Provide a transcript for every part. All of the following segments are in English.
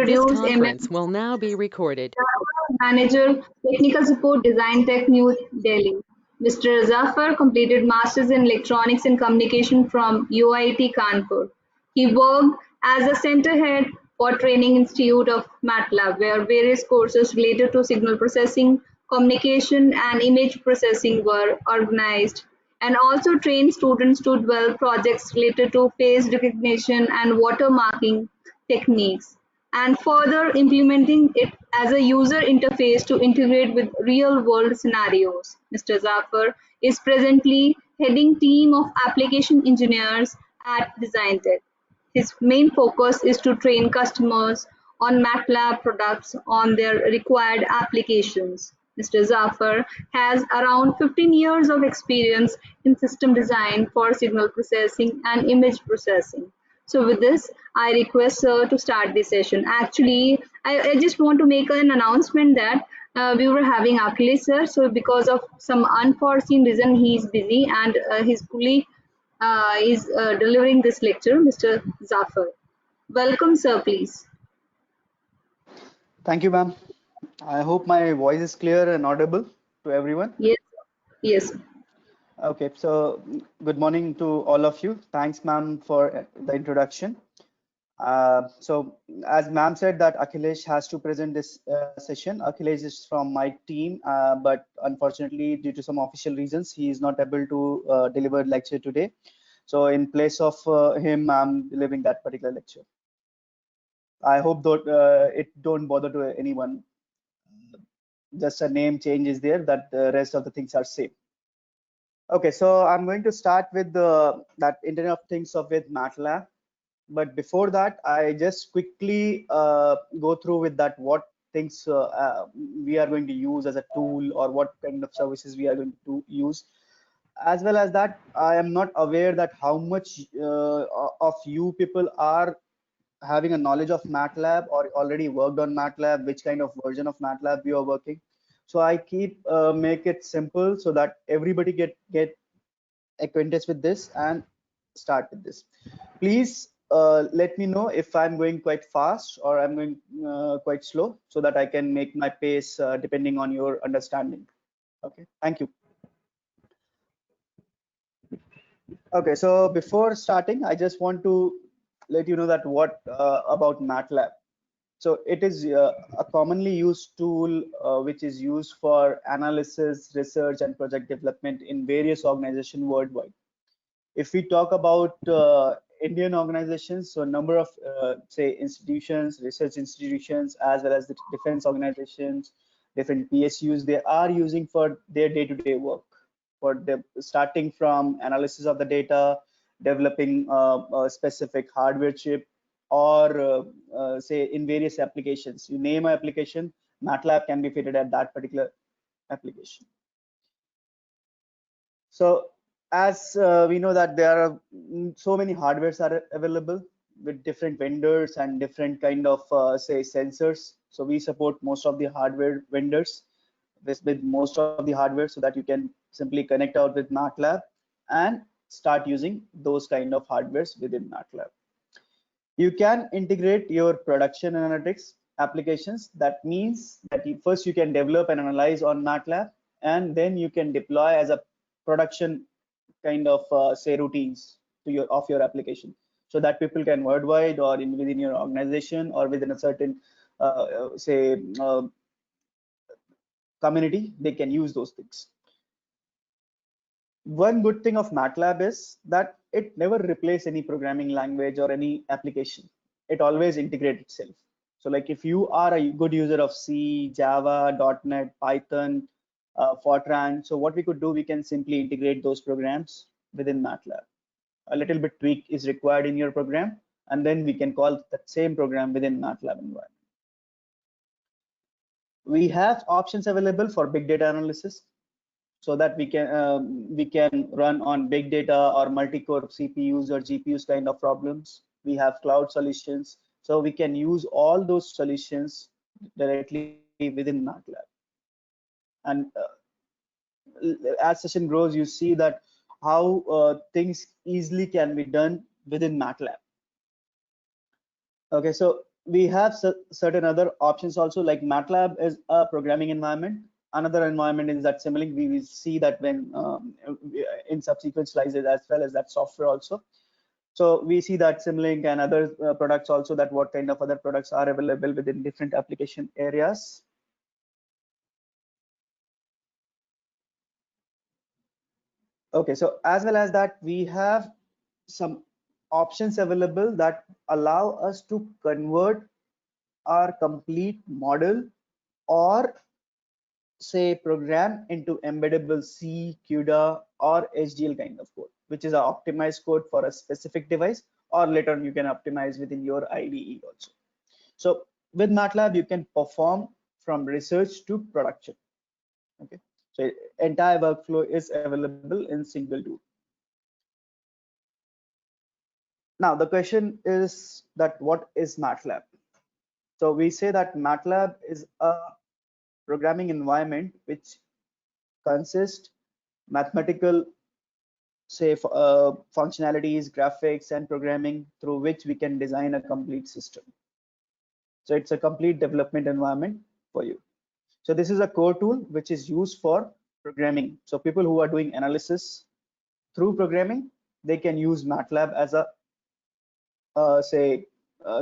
This introduce conference will now be recorded. Manager, Technical Support Design Tech New Delhi. Mr. Zafar completed Masters in Electronics and Communication from UIT Kanpur. He worked as a center head for Training Institute of MATLAB, where various courses related to signal processing, communication, and image processing were organized, and also trained students to develop projects related to face recognition and watermarking techniques, and further implementing it as a user interface to integrate with real-world scenarios. Mr. Zafar is presently heading team of application engineers at DesignTech. His main focus is to train customers on MATLAB products on their required applications. Mr. Zafar has around 15 years of experience in system design for signal processing and image processing. So with this, I request sir to start the session. Actually, I just want to make an announcement that we were having Akhilesh sir. So because of some unforeseen reason, he is busy and his colleague is delivering this lecture, Mr. Zafar. Welcome, sir, please. Thank you, ma'am. I hope my voice is clear and audible to everyone. Yes, yes. Okay, so good morning to all of you. Thanks, ma'am, for the introduction. So as ma'am said that Akhilesh has to present this session. Akhilesh is from my team, but unfortunately, due to some official reasons, he is not able to deliver lecture today. So in place of him, I'm delivering that particular lecture. I hope that it don't bother to anyone. Just a name change is there, that the rest of the things are same. Okay, so I'm going to start with that Internet of Things with MATLAB. But before that, I just quickly go through with that what things we are going to use as a tool, or what kind of services we are going to use. As well as that, I am not aware that how much of you people are having a knowledge of MATLAB or already worked on MATLAB, which kind of version of MATLAB you are working. So I keep make it simple so that everybody get acquainted with this and start with this. Please let me know if I'm going quite fast or I'm going quite slow, so that I can make my pace depending on your understanding. Okay, thank you. Okay, so before starting, I just want to let you know that what about MATLAB. So it is a commonly used tool which is used for analysis, research, and project development in various organizations worldwide. If we talk about Indian organizations, so a number of say institutions, research institutions, as well as the defense organizations, different PSUs, they are using for their day-to-day work, for the starting from analysis of the data, developing a specific hardware chip, or say in various applications. You name an application, MATLAB can be fitted at that particular application. So as we know that there are so many hardwares are available with different vendors and different kind of say sensors. So we support most of the hardware vendors with most of the hardware, so that you can simply connect out with MATLAB and start using those kind of hardwares within MATLAB. You can integrate your production analytics applications. That means that first you can develop and analyze on MATLAB, and then you can deploy as a production kind of say routines to your application, so that people can worldwide or within your organization or within a certain say community, they can use those things. One good thing of MATLAB is that it never replaces any programming language or any application. It always integrates itself. So like if you are a good user of C, Java, .NET, Python, Fortran, so what we could do, we can simply integrate those programs within MATLAB. A little bit tweak is required in your program, and then we can call that same program within MATLAB environment. We have options available for big data analysis, so that we can run on big data or multi-core CPUs or GPUs kind of problems. We have cloud solutions, so we can use all those solutions directly within MATLAB. And as session grows, you see that how things easily can be done within MATLAB. Okay, so we have certain other options also, like MATLAB is a programming environment. Another environment is that Simulink. We will see that when in subsequent slides, as well as that software also. So we see that Simulink and other products also, that what kind of other products are available within different application areas. Okay, so as well as that, we have some options available that allow us to convert our complete model or say program into embeddable C, CUDA or HDL kind of code, which is an optimized code for a specific device, or later on you can optimize within your IDE also. So with MATLAB, you can perform from research to production. Okay, so entire workflow is available in single tool. Now the question is that what is MATLAB? So we say that MATLAB is a programming environment which consists mathematical say functionalities, graphics and programming through which we can design a complete system. So it's a complete development environment for you. So this is a core tool which is used for programming. So people who are doing analysis through programming, they can use MATLAB as a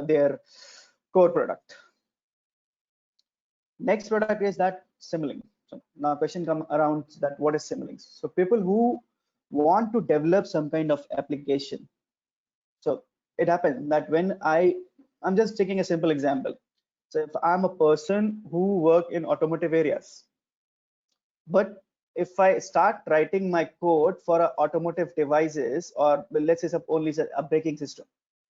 their core product. Next product is that Simulink. So now question come around that what is Simulink? So people who want to develop some kind of application. So it happens that when I'm just taking a simple example. So if I'm a person who work in automotive areas, but if I start writing my code for automotive devices, or let's say only a braking system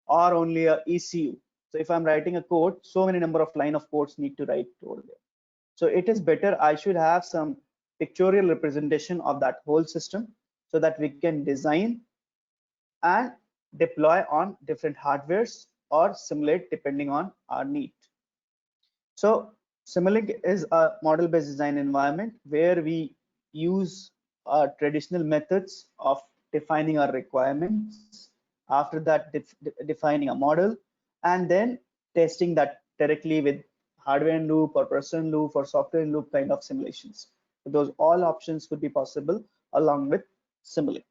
or only a ECU. So if I'm writing a code, so many number of line of codes need to write over there. So it is better I should have some pictorial representation of that whole system so that we can design and deploy on different hardwares or simulate depending on our need. So Simulink is a model-based design environment where we use traditional methods of defining our requirements, after that defining a model, and then testing that directly with hardware in loop or processor in loop or software in loop kind of simulations. So those all options could be possible along with Simulink.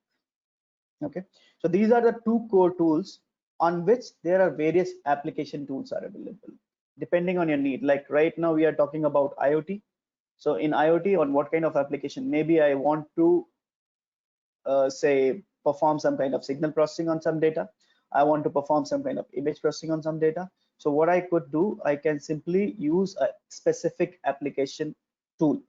Okay, so these are the two core tools on which there are various application tools are available depending on your need. Like right now we are talking about IoT. So in IoT, on what kind of application? Maybe I want to say perform some kind of signal processing on some data. I want to perform some kind of image processing on some data. So what I could do, I can simply use a specific application tool.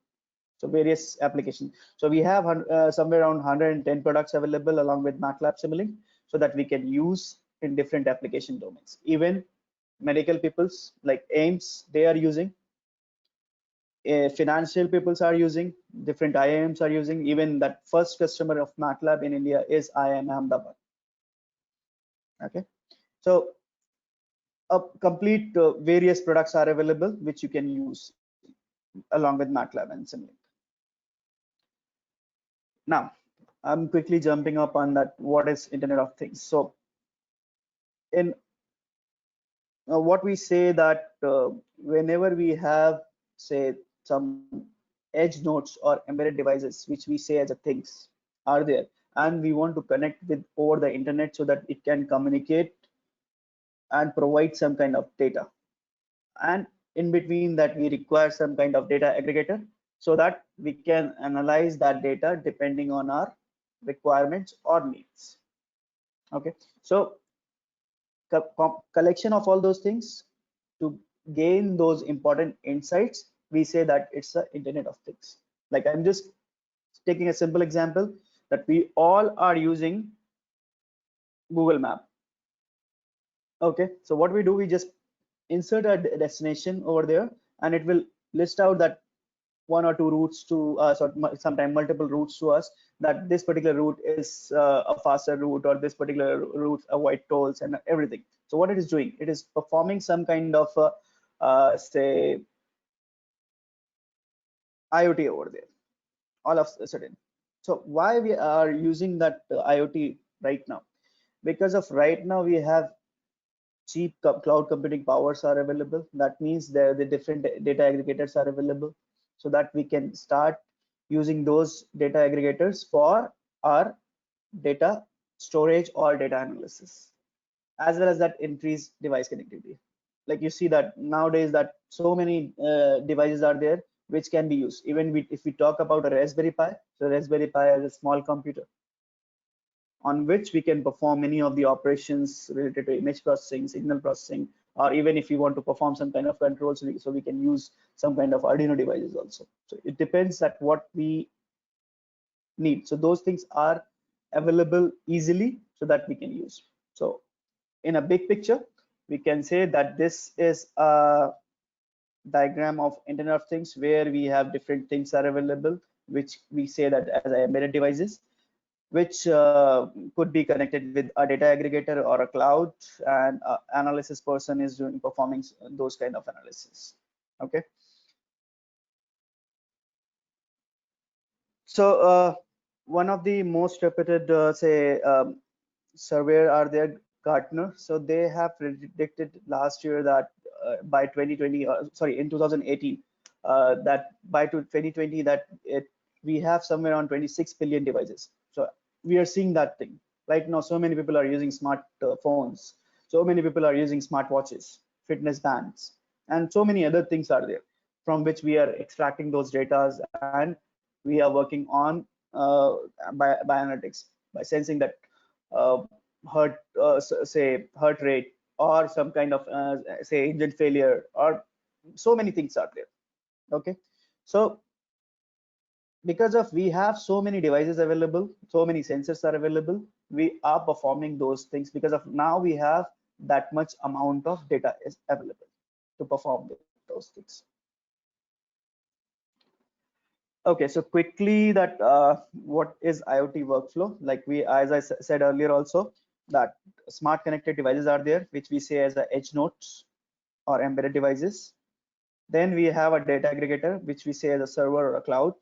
So various applications. So we have somewhere around 110 products available along with MATLAB Simulink, so that we can use in different application domains. Even medical peoples like AIIMS, they are using. Financial peoples are using. Different IIMs are using. Even that first customer of MATLAB in India is IIM Ahmedabad. Okay, so a complete various products are available which you can use along with MATLAB and Simulink. Now, I'm quickly jumping up on that. What is Internet of Things? So, in what we say that whenever we have, say, some edge nodes or embedded devices, which we say as a things, are there, and we want to connect with over the internet so that it can communicate and provide some kind of data. And in between that, we require some kind of data aggregator so that we can analyze that data depending on our requirements or needs. Okay, so collection of all those things to gain those important insights, we say that it's the Internet of Things. Like I'm just taking a simple example that we all are using Google Map. Okay, so what we do, we just insert a destination over there and it will list out that one or two routes to sometimes multiple routes to us, that this particular route is a faster route, or this particular route avoid tolls and everything. So what it is doing, it is performing some kind of say IoT over there all of a sudden. So why we are using that IoT right now? Because of right now we have cheap cloud computing powers are available. That means the different data aggregators are available, so that we can start using those data aggregators for our data storage or data analysis, as well as that increased device connectivity. Like you see that nowadays that so many devices are there which can be used. Even if we talk about a Raspberry Pi, so Raspberry Pi is a small computer on which we can perform many of the operations related to image processing, signal processing, or even if we want to perform some kind of controls, so we can use some kind of Arduino devices also. So it depends at what we need. So those things are available easily so that we can use. So in a big picture, we can say that this is a diagram of Internet of Things where we have different things are available, which we say that as embedded devices, which could be connected with a data aggregator or a cloud, and analysis person is doing performing those kind of analysis. Okay. So one of the most reputed say surveyor are there, Gartner. So they have predicted last year that by 2020, sorry, in 2018, that by 2020 that we have somewhere around 26 billion devices. So we are seeing that thing right now. So many people are using smart phones. So many people are using smart watches, fitness bands, and so many other things are there from which we are extracting those data, and we are working on by analytics, by sensing that uh, say heart rate, or some kind of say engine failure, or so many things are there. Okay, so because of we have so many devices available, so many sensors are available, we are performing those things because of now we have that much amount of data is available to perform those things. Okay, so quickly that what is IoT workflow? Like we, as I said earlier also, that smart connected devices are there, which we say as the edge nodes or embedded devices. Then we have a data aggregator, which we say as a server or a cloud.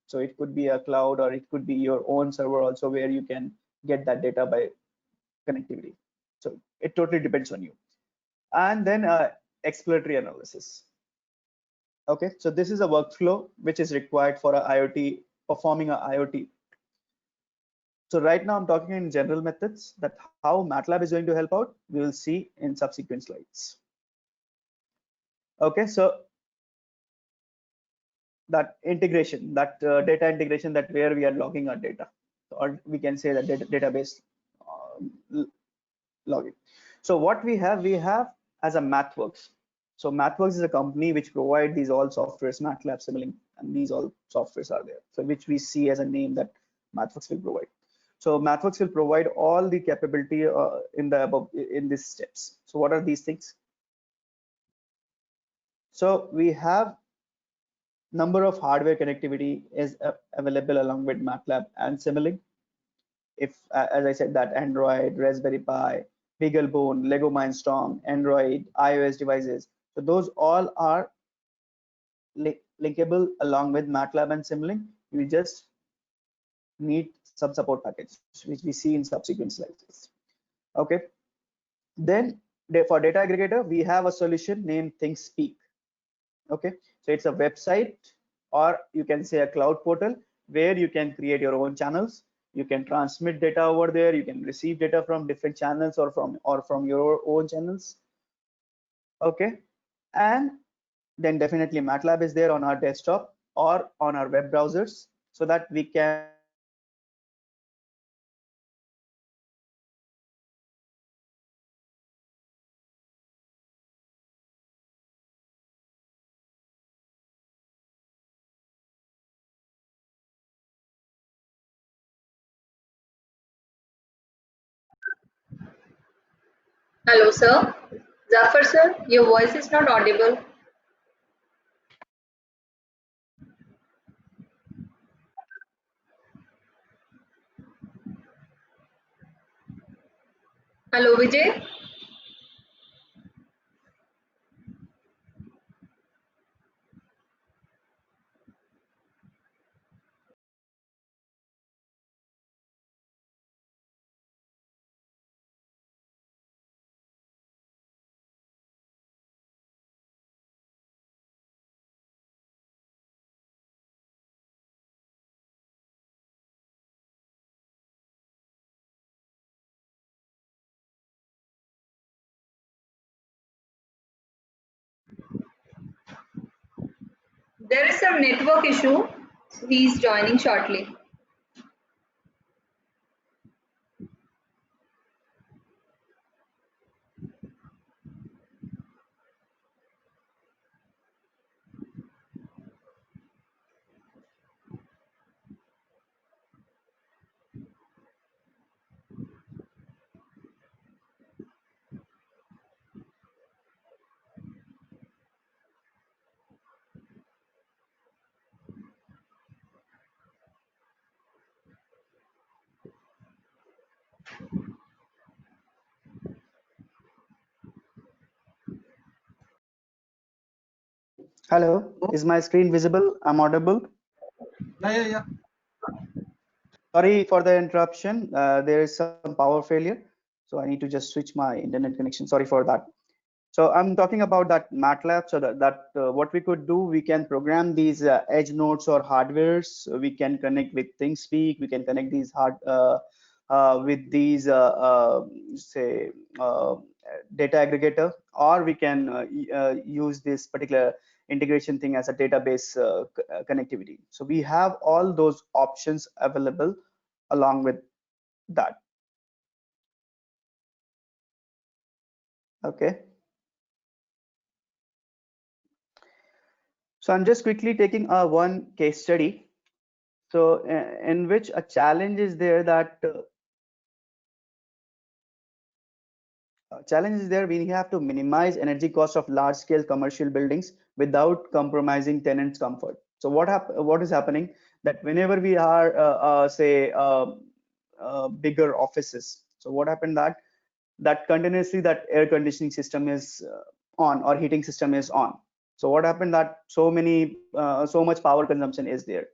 So it could be a cloud or it could be your own server also, where you can get that data by connectivity. So it totally depends on you. And then exploratory analysis. Okay, so this is a workflow which is required for a IoT, performing a IoT. So right now I'm talking in general methods, that how MATLAB is going to help out, we will see in subsequent slides. Okay, so that integration, that data integration, that where we are logging our data, or we can say that database logging. So what we have as a MathWorks. So MathWorks is a company which provide these all softwares, MATLAB, Simulink, and these all softwares are there. So which we see as a name that MathWorks will provide. So MathWorks will provide all the capability in the above in these steps. So what are these things? So we have number of hardware connectivity is available along with MATLAB and Simulink. If as I said that Android, Raspberry Pi, BeagleBone, Lego Mindstorm, Android, iOS devices. So those all are linkable along with MATLAB and Simulink. We just need some support package, which we see in subsequent slides. Okay. Then for data aggregator, we have a solution named ThinkSpeak. Okay, so it's a website, or you can say a cloud portal, where you can create your own channels. You can transmit data over there. You can receive data from different channels or from your own channels. Okay, and then definitely MATLAB is there on our desktop or on our web browsers, so that we can Hello, sir. Zafar, sir, your voice is not audible. Hello, Vijay. There is some network issue. He's joining shortly. Hello, is my screen visible? I'm audible. Yeah. Sorry for the interruption. There is some power failure, so I need to just switch my internet connection. Sorry for that. So I'm talking about that MATLAB. So that what we could do, we can program these edge nodes or hardwares. So we can connect with ThingSpeak. We can connect these with these say data aggregator, or we can use this particular integration thing as a database connectivity. So we have all those options available along with that. Okay. So I'm just quickly taking one case study. So in which a challenge is there that we have to minimize energy cost of large scale commercial buildings without compromising tenants comfort. So what is happening that whenever we are say bigger offices, so what happened that continuously that air conditioning system is on or heating system is on. So what happened that so much power consumption is there,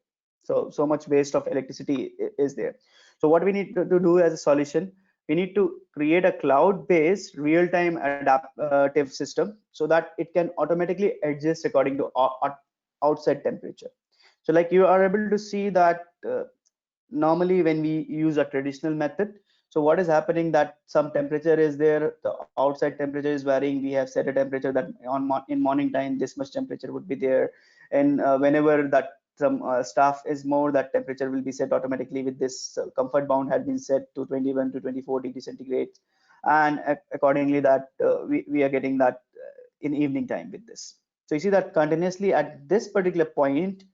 so much waste of electricity is there. So what we need to do as a solution, we need to create a cloud-based real-time adaptive system so that it can automatically adjust according to outside temperature. So like you are able to see that normally when we use a traditional method, so what is happening that some temperature is there, the outside temperature is varying. We have set a temperature that in morning time this much temperature would be there, and whenever that some staff is more, that temperature will be set automatically with this comfort bound had been set to 21 to 24 degrees centigrade, and accordingly that we are getting that in evening time with this. So you see that continuously at this particular point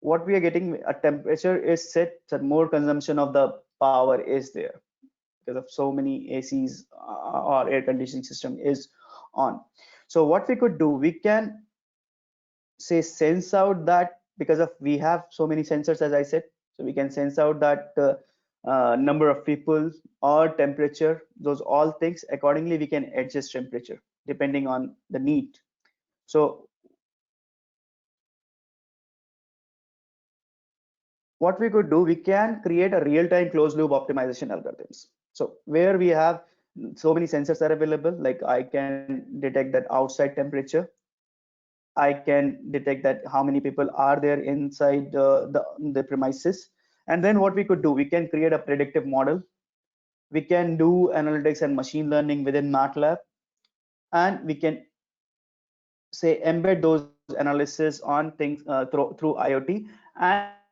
what we are getting, a temperature is set, so more consumption of the power is there because of so many ACs or air conditioning system is on. So what we could do, we can say sense out that, because of we have so many sensors as I said, so we can sense out that number of people or temperature, those all things accordingly we can adjust temperature depending on the need. So what we could do, we can create a real-time closed loop optimization algorithms. So where we have so many sensors are available, like I can detect that outside temperature, I can detect that how many people are there inside the premises, and then what we could do, we can create a predictive model, we can do analytics and machine learning within MATLAB, and we can say embed those analysis on things through IoT,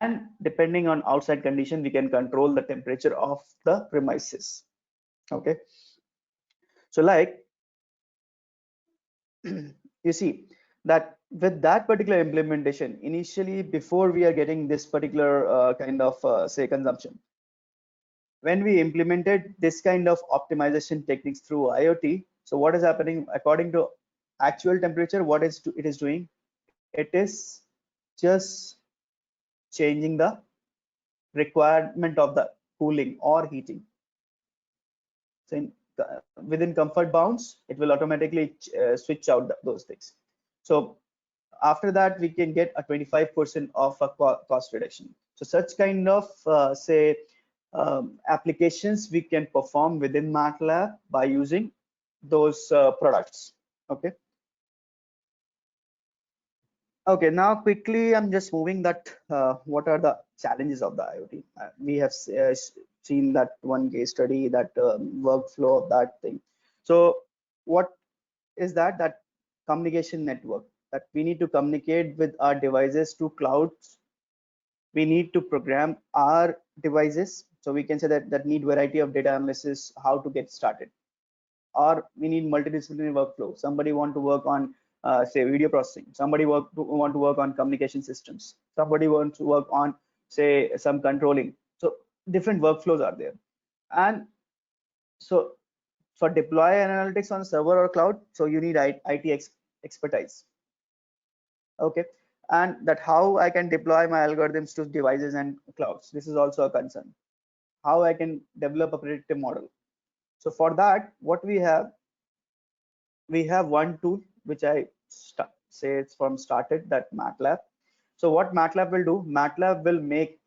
and depending on outside condition we can control the temperature of the premises. Okay, so like you see that with that particular implementation, initially before we are getting this particular kind of say consumption, when we implemented this kind of optimization techniques through IoT, so what is happening according to actual temperature, what it is doing, it is just changing the requirement of the cooling or heating. So within comfort bounds, it will automatically switch out those things. So after that, we can get a 25% of a cost reduction. So such kind of say applications we can perform within MATLAB by using those products. Okay. Okay, now quickly, I'm just moving that what are the challenges of the IoT? We have seen that one case study, that workflow of that thing. So what is that? That communication network. that we need to communicate with our devices to clouds. We need to program our devices. So we can say that need variety of data analysis, how to get started. Or we need multidisciplinary workflow. Somebody want to work on say video processing. Somebody want to work on communication systems. Somebody wants to work on say some controlling. So different workflows are there. And so for deploy analytics on server or cloud, so you need IT expertise. Okay, and that how I can deploy my algorithms to devices and clouds. This is also a concern. How I can develop a predictive model. So for that, what we have one tool which I say it's from started, that MATLAB. So what MATLAB will do, MATLAB will make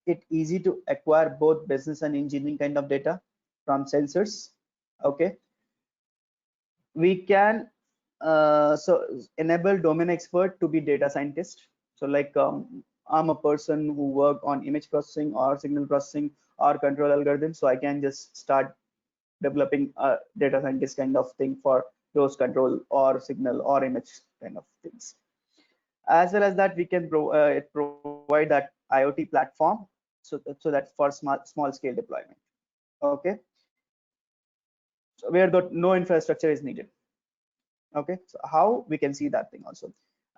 it easy to acquire both business and engineering kind of data from sensors. Okay, we can so enable domain expert to be data scientist. So like I'm a person who work on image processing or signal processing or control algorithms, so I can just start developing a data scientist kind of thing for those control or signal or image kind of things. As well as that, we can provide that IoT platform, so that's for small scale deployment. Okay, so where no infrastructure is needed. Okay, so how we can see that thing also,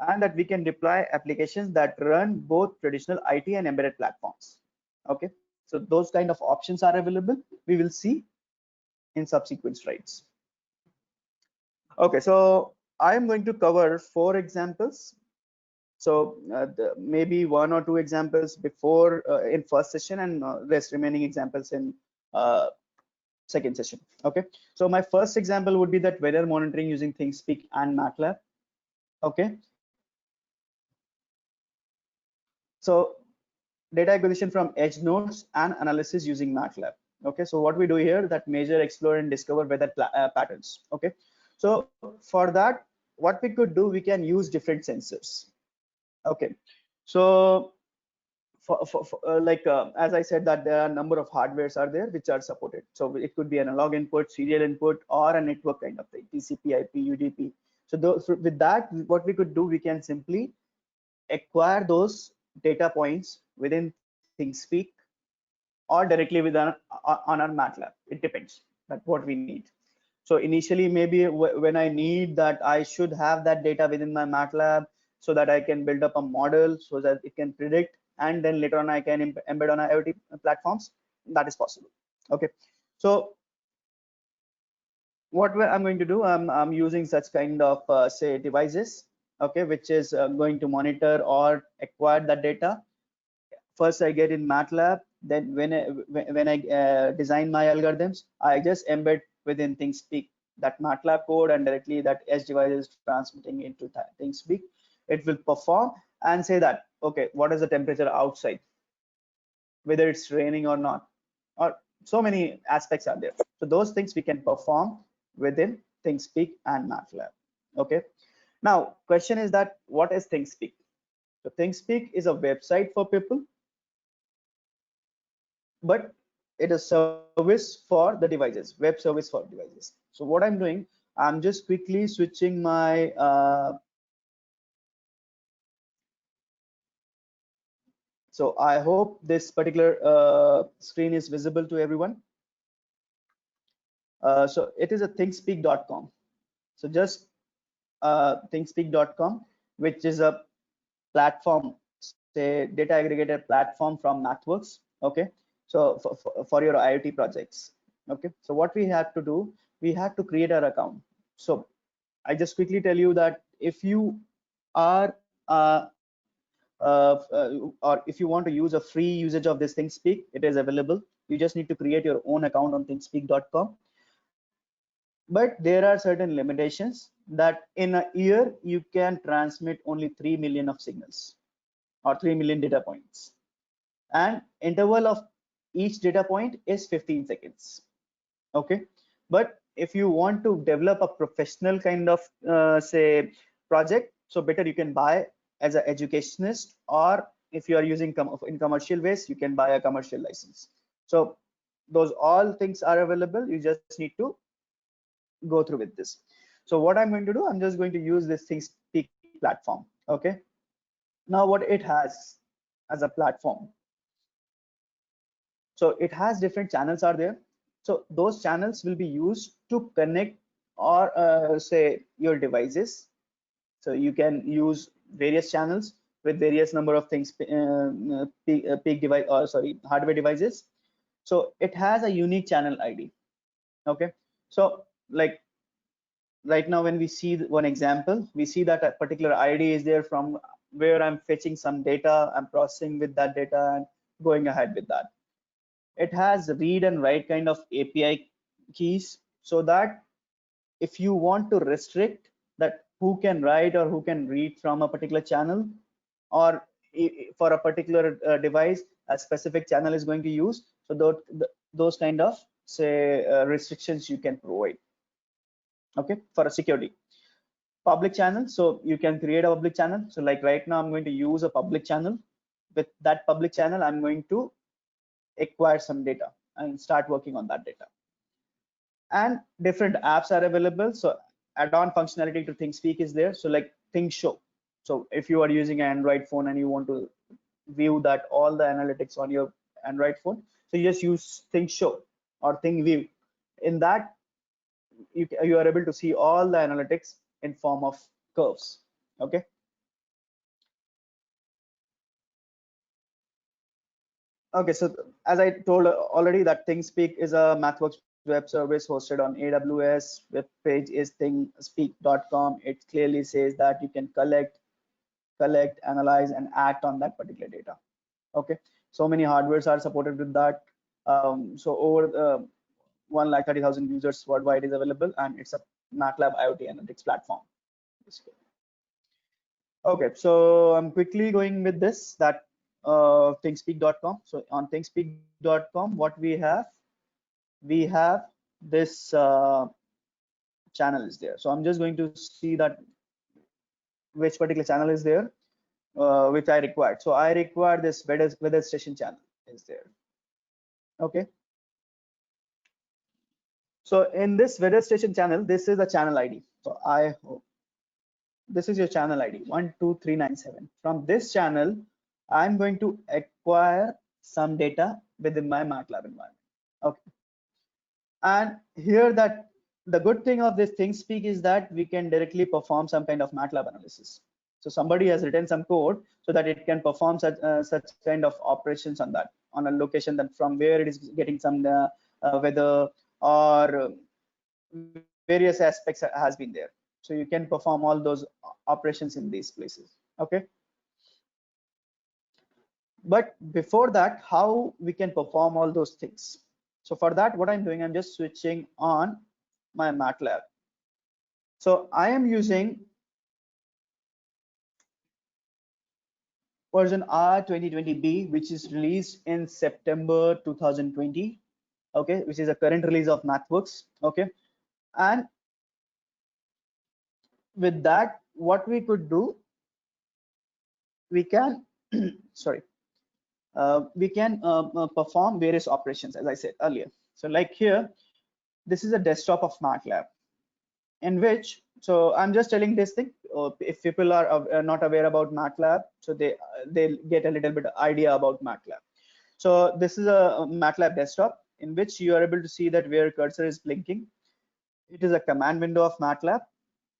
and that we can deploy applications that run both traditional IT and embedded platforms. Okay, so those kind of options are available. We will see in subsequent slides. Okay, so I am going to cover 4 examples. So maybe 1 or 2 examples before in first session, and rest remaining examples in second session. Okay, so my first example would be that weather monitoring using ThingSpeak and MATLAB. Okay, so data acquisition from edge nodes and analysis using MATLAB. Okay, so what we do here, that measure, explore, and discover weather patterns. Okay, so for that, what we could do, we can use different sensors. Okay, so as I said, that there are a number of hardwares are there which are supported. So it could be analog input, serial input, or a network kind of thing, TCP, IP, UDP. So with that, what we could do, we can simply acquire those data points within ThingSpeak or directly on our MATLAB. It depends that what we need. So initially, maybe when I need that, I should have that data within my MATLAB so that I can build up a model so that it can predict, and then later on I can embed on IoT platforms. That is possible. Okay, so what I'm going to do, I'm using such kind of say devices, okay, which is going to monitor or acquire that data. First I get in MATLAB, then when I design my algorithms, I just embed within ThingSpeak that MATLAB code, and directly that edge device is transmitting into ThingSpeak. It will perform and say that, okay, what is the temperature outside, whether it's raining or not, or so many aspects are there. So those things we can perform within ThingSpeak and MATLAB. Okay, now question is that what is ThingSpeak? So ThingSpeak is a website for people, but it is service for the devices, web service for devices. So what I'm doing, I'm just quickly switching my so I hope this particular screen is visible to everyone. So it is a thingspeak.com. So just thingspeak.com, which is a platform, say data aggregator platform from MathWorks. Okay, so for your IoT projects. Okay, so what we have to do, we have to create our account. So I just quickly tell you that if you are or if you want to use a free usage of this ThingSpeak, it is available. You just need to create your own account on thingspeak.com. But there are certain limitations that in a year you can transmit only 3 million of signals or 3 million data points, and interval of each data point is 15 seconds. Okay, but if you want to develop a professional kind of say project, so better you can buy as an educationist, or if you are using in commercial ways, you can buy a commercial license. So those all things are available. You just need to go through with this. So what I'm going to do, I'm just going to use this ThingSpeak platform. Okay, now what it has as a platform, so it has different channels are there. So those channels will be used to connect or say your devices. So you can use various channels with various number of things, peak device, or sorry, hardware devices. So it has a unique channel ID. Okay, so like right now when we see one example, we see that a particular ID is there from where I'm fetching some data, I'm processing with that data and going ahead with that. It has read and write kind of API keys, so that if you want to restrict that who can write or who can read from a particular channel, or for a particular device a specific channel is going to use, so those kind of say restrictions you can provide. Okay, for a security. Public channel, so you can create a public channel. So like right now I'm going to use a public channel. With that public channel I'm going to acquire some data and start working on that data. And different apps are available. So add-on functionality to ThingSpeak is there. So like ThingShow. So if you are using an Android phone and you want to view that all the analytics on your Android phone, so you just use ThingShow or ThingView. In that, you are able to see all the analytics in form of curves. Okay. Okay, so as I told already, that ThingSpeak is a MathWorks web service hosted on AWS. Web page is thingspeak.com. It clearly says that you can collect, analyze, and act on that particular data. Okay, so many hardwares are supported with that. So over 1,30,000 users worldwide is available, and it's a MATLAB IoT analytics platform. Okay, so I'm quickly going with this, that thingspeak.com. So on thingspeak.com, what we have this channel is there. So I'm just going to see that which particular channel is there, which I required. So I require this weather station channel is there. Okay. So in this weather station channel, this is the channel ID. So I hope this is your channel ID 12397. From this channel, I'm going to acquire some data within my MATLAB environment. Okay. And here that the good thing of this ThingSpeak is that we can directly perform some kind of MATLAB analysis. So somebody has written some code so that it can perform such kind of operations on that, on a location that from where it is getting some weather or various aspects has been there. So you can perform all those operations in these places. Okay. But before that, how we can perform all those things? So for that, what I'm doing, I'm just switching on my MATLAB. So I am using version R2020B, which is released in September 2020. Okay, which is a current release of MathWorks. Okay, and with that, what we could do, we can sorry, we can perform various operations, as I said earlier. So like here, this is a desktop of MATLAB, in which, so I'm just telling this thing, if people are not aware about MATLAB, so they'll get a little bit of idea about MATLAB. So this is a MATLAB desktop in which you are able to see that where cursor is blinking. It is a command window of MATLAB,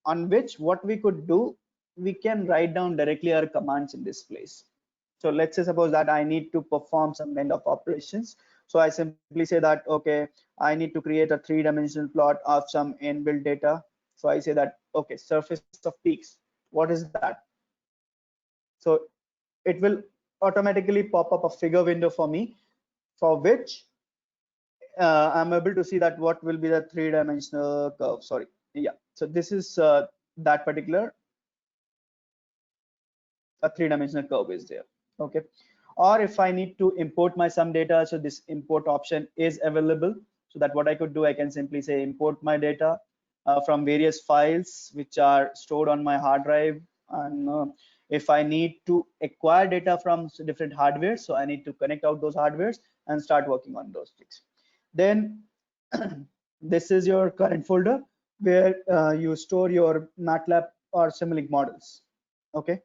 on which what we could do, we can write down directly our commands in this place. So let's say suppose that I need to perform some kind of operations. So I simply say that, okay, I need to create a 3-dimensional plot of some inbuilt data. So I say that, okay, surface of peaks, what is that? So it will automatically pop up a figure window for me, for which I'm able to see that what will be the 3-dimensional curve. Sorry, yeah. So this is that particular a 3-dimensional curve is there. Okay. Or if I need to import my some data, so this import option is available. So that what I could do, I can simply say import my data from various files which are stored on my hard drive. And if I need to acquire data from different hardware, so I need to connect out those hardwares and start working on those things. Then this is your current folder where you store your MATLAB or Simulink models. Okay,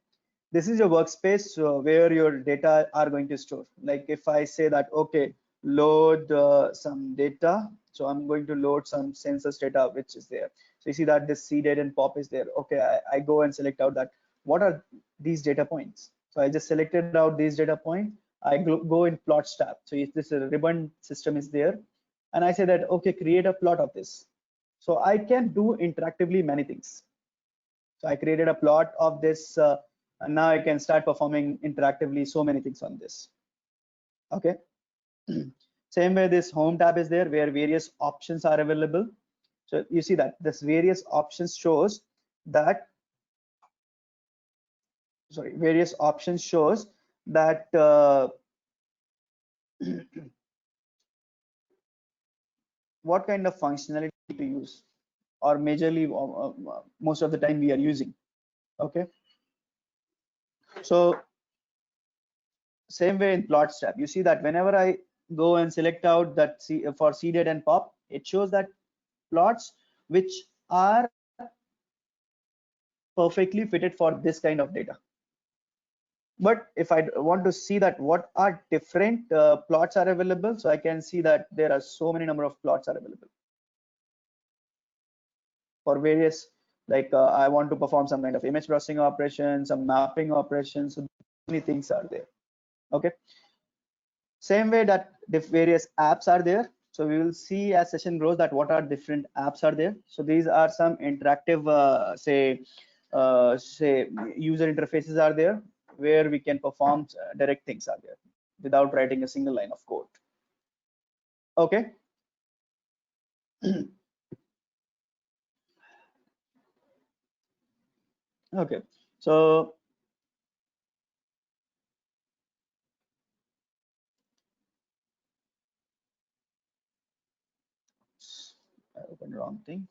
this is your workspace where your data are going to store. Like if I say that, okay, load some data, so I'm going to load some census data which is there. So you see that this seeded and pop is there. Okay, I go and select out that what are these data points. So I just selected out these data point. I go in plots tab. So if this ribbon system is there, and I say that, okay, create a plot of this. So I can do interactively many things. So I created a plot of this, and now I can start performing interactively so many things on this. Okay. Same way, this home tab is there where various options are available. So you see that this various options shows that, sorry, various options shows that what kind of functionality to use, or majorly most of the time we are using. Okay. So same way in plots tab, you see that whenever I go and select out that for seeded and pop, it shows that plots which are perfectly fitted for this kind of data. But if I want to see that what are different plots are available, so I can see that there are so many number of plots are available for various, like I want to perform some kind of image processing operation, some mapping operations, so many things are there. Okay. Same way that the various apps are there. So we will see as session grows that what are different apps are there. So these are some interactive, say user interfaces are there where we can perform direct things are there without writing a single line of code. Okay. Okay. So I opened the wrong thing.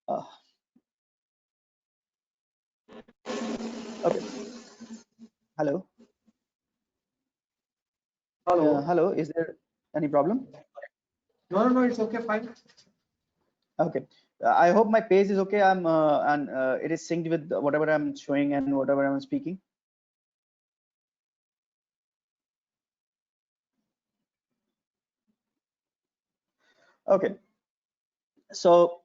Uh, okay. Hello. Hello. Hello. Is there any problem? No, it's okay, fine. Okay. I hope my page is okay. I'm and it is synced with whatever I'm showing and whatever I'm speaking. Okay. So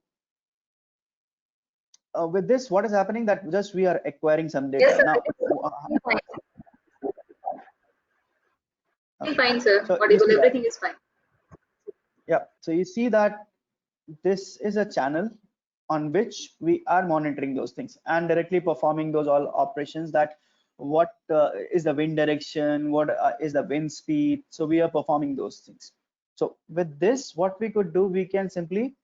with this, what is happening that just we are acquiring some Yes, data sir. now. It is fine. Okay. Fine, sir. So you Audible. see that, Everything is fine. yeah. So you see that this is a channel on which we are monitoring those things and directly performing those all operations, that what is the wind direction, what is the wind speed. So we are performing those things. So with this, what we could do, we can simply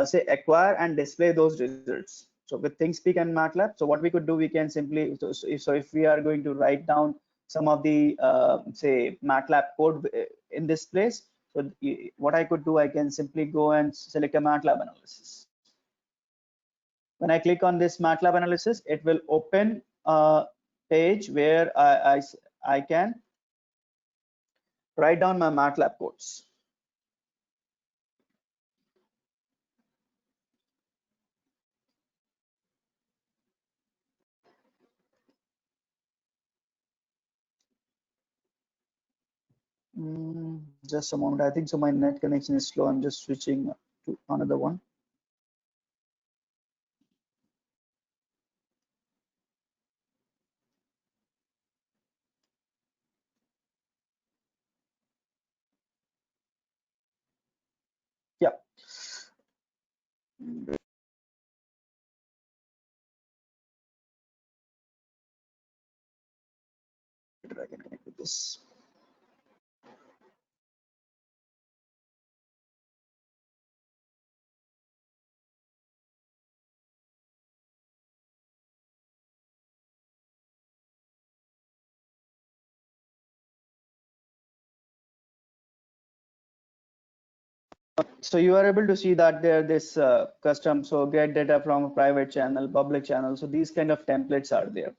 say acquire and display those results. So with ThinkSpeak and MATLAB, so what we could do, we can simply, so if we are going to write down some of the say MATLAB code in this place, so what I could do, I can simply go and select a MATLAB analysis. When I click on this MATLAB analysis, it will open a page where I can write down my MATLAB codes. Just a moment. I think so. My net connection is slow. I'm just switching to another one. Yeah. I can connect with this. So you are able to see that there this custom, so get data from a private channel, public channel. So these kind of templates are there,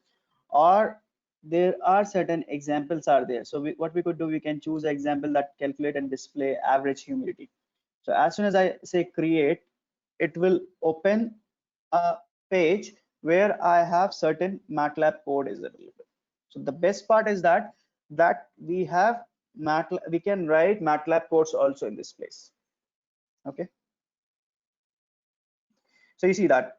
or there are certain examples are there. So what we could do, we can choose an example that calculate and display average humidity. So as soon as I say create, it will open a page where I have certain MATLAB code is available. So the best part is that we have MATLAB, we can write MATLAB codes also in this place. Okay. So you see that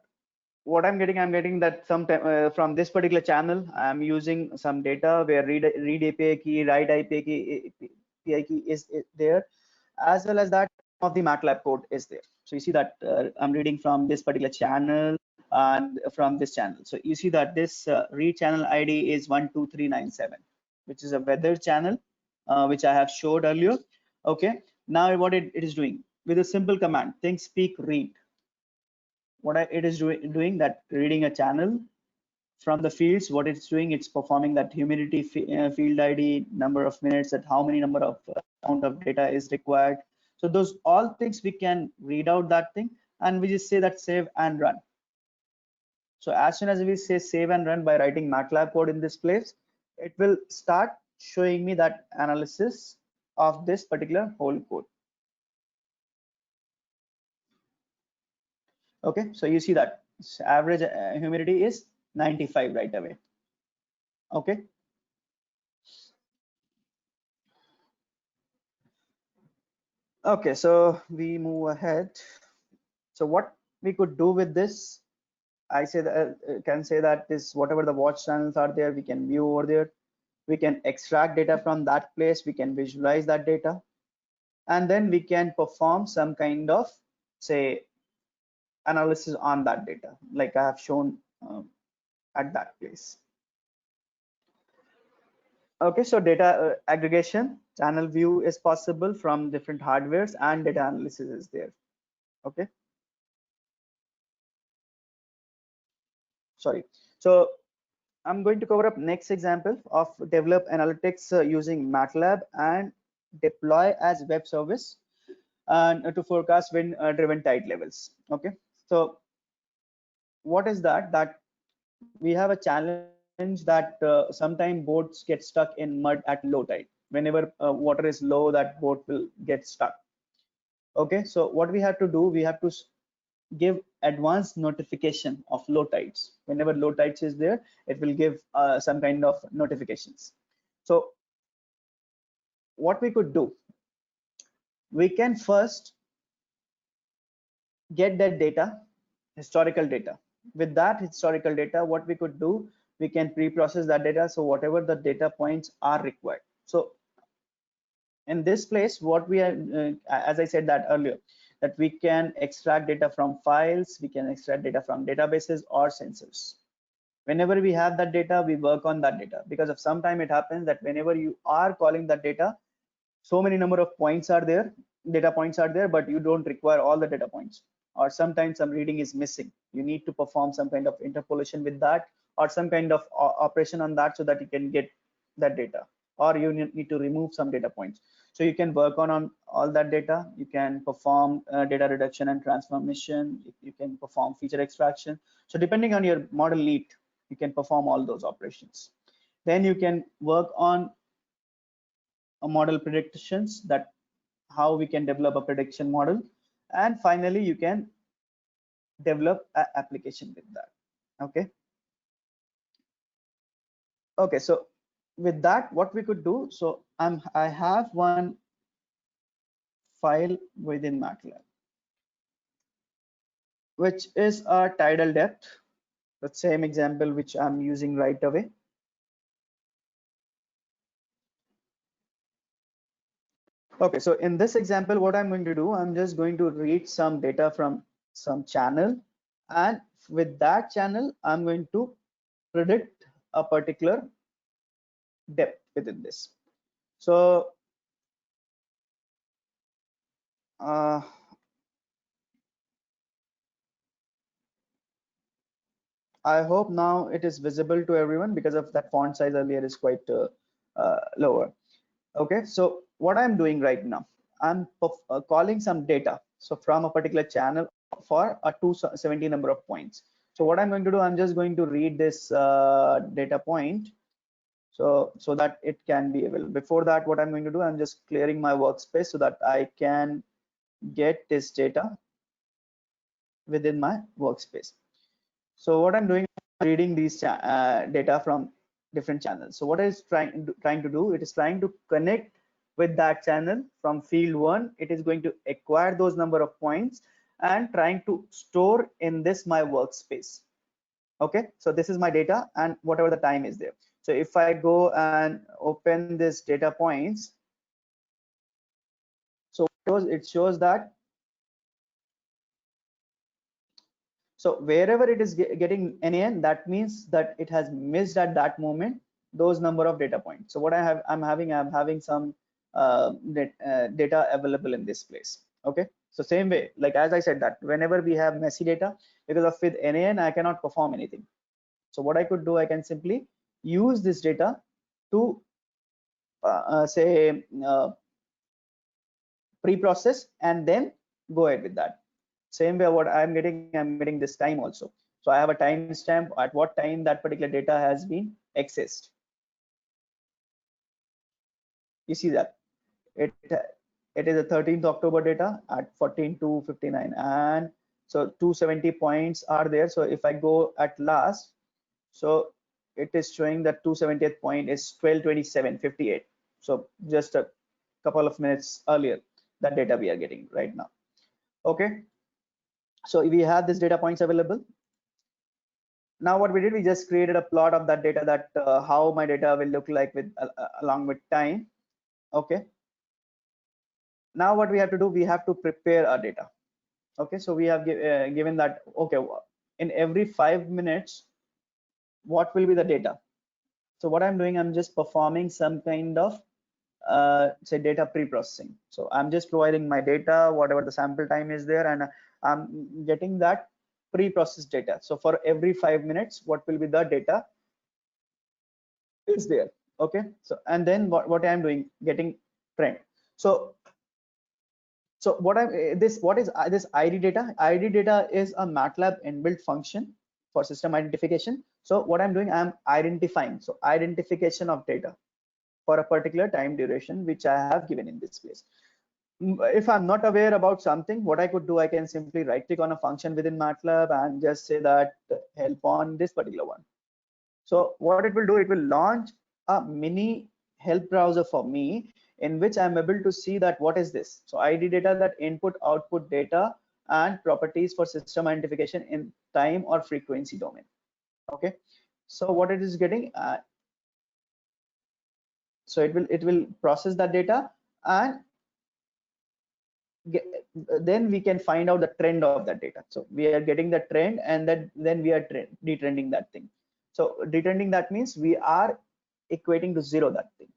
what I'm getting that sometime from this particular channel, I'm using some data where read API key, write API key is there, as well as that of the MATLAB code is there. So you see that I'm reading from this particular channel and from this channel. So you see that this read channel ID is 12397, which is a weather channel, which I have showed earlier. Okay, now what it is doing with a simple command, think, speak, read. It is doing that, reading a channel from the fields. What it's doing, it's performing that humidity field ID, number of minutes, at how many number of amount of data is required. So those all things we can read out that thing, and we just say that save and run. So as soon as we say save and run by writing MATLAB code in this place, it will start showing me that analysis of this particular whole code. Okay, so you see that average humidity is 95 right away. Okay. Okay, so we move ahead. So what we could do with this, I say that can say that this, whatever the watch channels are there, we can view over there. We can extract data from that place. We can visualize that data, and then we can perform some kind of, say, analysis on that data, like I have shown at that place. Okay, so data aggregation, channel view is possible from different hardwares, and data analysis is there. Okay. Sorry. So I'm going to cover up next example of develop analytics using MATLAB and deploy as web service and to forecast wind driven tide levels. Okay, so what is that we have a challenge that sometimes boats get stuck in mud at low tide. Whenever water is low, that boat will get stuck. Okay, so what we have to do, we have to give advanced notification of low tides. Whenever low tides is there, it will give some kind of notifications. So what we could do, we can first get that data, historical data. With that historical data, what we could do, we can pre-process that data, so whatever the data points are required. So in this place, what we are, as I said that earlier, that we can extract data from files, we can extract data from databases or sensors. Whenever we have that data, we work on that data, because of some time it happens that whenever you are calling that data, so many number of points are there, data points are there, but you don't require all the data points, or sometimes some reading is missing. You need to perform some kind of interpolation with that, or some kind of operation on that, so that you can get that data, or you need to remove some data points. So you can work on all that data. You can perform data reduction and transformation. You can perform feature extraction. So depending on your model need, you can perform all those operations. Then you can work on a model predictions, that how we can develop a prediction model, and finally you can develop an application with that. Okay. Okay, so with that, what we could do, so I have one file within MATLAB, which is a tidal depth, the same example which I'm using right away. Okay, so in this example, what I'm going to do, I'm just going to read some data from some channel, and with that channel, I'm going to predict a particular depth within this. So I hope now it is visible to everyone, because of that font size earlier is quite lower. Okay, so what I'm doing right now, I'm calling some data, so from a particular channel for a 270 number of points. So what I'm going to do, I'm just going to read this data point, so that it can be available. Before that, what I'm going to do, I'm just clearing my workspace so that I can get this data within my workspace. So what I'm doing, I'm reading these data from different channels. So what is trying to do, it is trying to connect with that channel from field 1. It is going to acquire those number of points and trying to store in this my workspace. Okay, so this is my data and whatever the time is there. So if I go and open this data points, so it shows that, so wherever it is getting NaN, that means that it has missed at that moment those number of data points. So what I'm having some data available in this place. Okay, so same way, like as I said, that whenever we have messy data, because of with NaN, I cannot perform anything. So what I could do, I can simply use this data to say pre-process and then go ahead with that. Same way what I'm getting this time also. So I have a timestamp at what time that particular data has been accessed. You see that it is a 13th October data at 14:59, and so 270 points are there. So if I go at last, so it is showing that 270th point is 12:27:58. So just a couple of minutes earlier, that data we are getting right now. Okay, so we have this data points available. Now what we did, we just created a plot of that data, that how my data will look like with along with time. Okay, now what we have to do, we have to prepare our data. Okay, so we have given that, okay, in every 5 minutes what will be the data. So what I'm doing, I'm just performing some kind of say data pre-processing. So I'm just providing my data, whatever the sample time is there, and I'm getting that pre-processed data. So for every 5 minutes, what will be the data is there. Okay, so and then what I'm doing, getting trend. So what is this ID data? ID data is a MATLAB inbuilt function for system identification. So what I'm doing, I'm identifying, so identification of data for a particular time duration which I have given in this place. If I'm not aware about something, what I could do, I can simply right click on a function within MATLAB and just say that help on this particular one. So what it will do, it will launch a mini help browser for me, in which I'm able to see that what is this. So ID data, that input output data and properties for system identification in time or frequency domain. Okay, so what it is getting, so it will process that data, and then we can find out the trend of that data. So we are getting the trend, and then we are detrending that thing. So detrending, that means we are equating to zero that thing.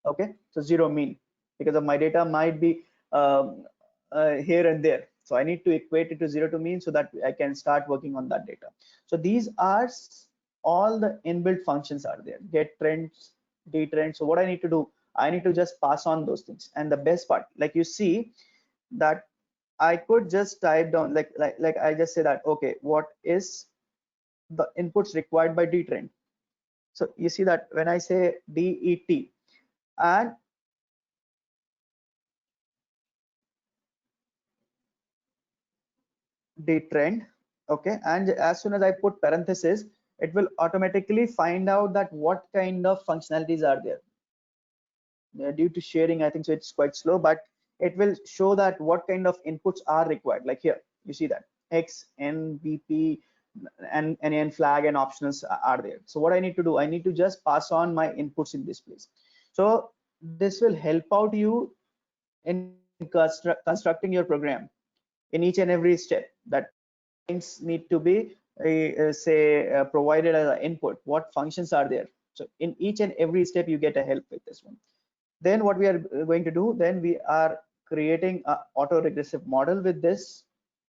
Okay, so zero mean, because of my data might be here and there, so I need to equate it to zero to mean, so that I can start working on that data. So these are all the inbuilt functions are there, get trends, detrend. So what I need to do, I need to just pass on those things. And the best part, like you see that I could just type down, like I just say that, okay, what is the inputs required by detrend. So you see that when I say DET and detrend, okay, and as soon as I put parenthesis, it will automatically find out that what kind of functionalities are there. Due to sharing, I think so it's quite slow, but it will show that what kind of inputs are required. Like here, you see that X, N, VP, and NaN flag and optionals are there. So what I need to do, I need to just pass on my inputs in this place. So this will help out you in constructing your program in each and every step, that things need to be provided as an input, what functions are there. So in each and every step you get a help with this one. Then what we are going to do, then we are creating a auto regressive model with this.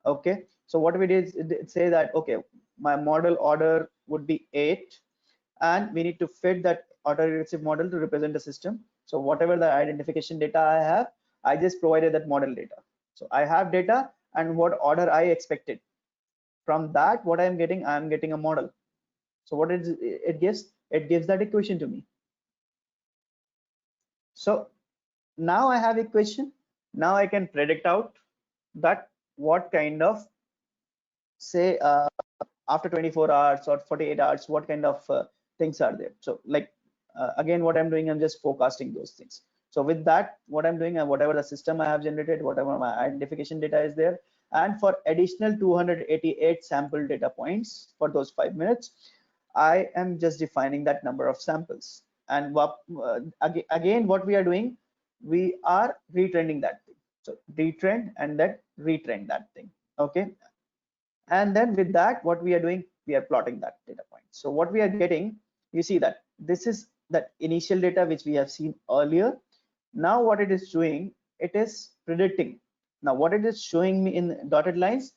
Okay, so what we did is say that, okay, my model order would be 8, and we need to fit that auto regressive model to represent the system. So whatever the identification data I have, I just provided that model data. So I have data and what order I expected. From that, what I'm getting a model. So what it gives? It gives that equation to me. So now I have equation. Now I can predict out that what kind of, say, after 24 hours or 48 hours, what kind of things are there. So like, again, what I'm doing, I'm just forecasting those things. So with that, what I'm doing, and whatever the system I have generated, whatever my identification data is there, and for additional 288 sample data points for those 5 minutes, I am just defining that number of samples. And again, what we are doing, we are retraining that thing. So detrain and then retrain that thing. Okay. And then with that, what we are doing, we are plotting that data point. So what we are getting, you see that this is that initial data which we have seen earlier. Now what it is doing, it is predicting. Now what it is showing me in dotted lines,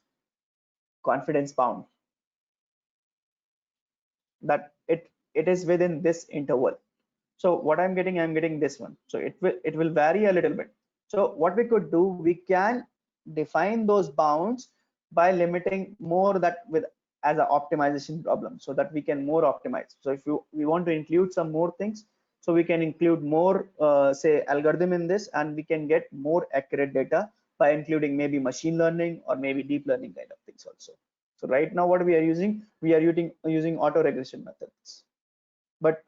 confidence bound, that it is within this interval. So what I'm getting this one. So it will vary a little bit. So what we could do, we can define those bounds by limiting more that with as an optimization problem, so that we can more optimize. So if we want to include some more things, so we can include more say algorithm in this, and we can get more accurate data by including maybe machine learning or maybe deep learning kind of things also. So right now what we are using, we are using auto regression methods. But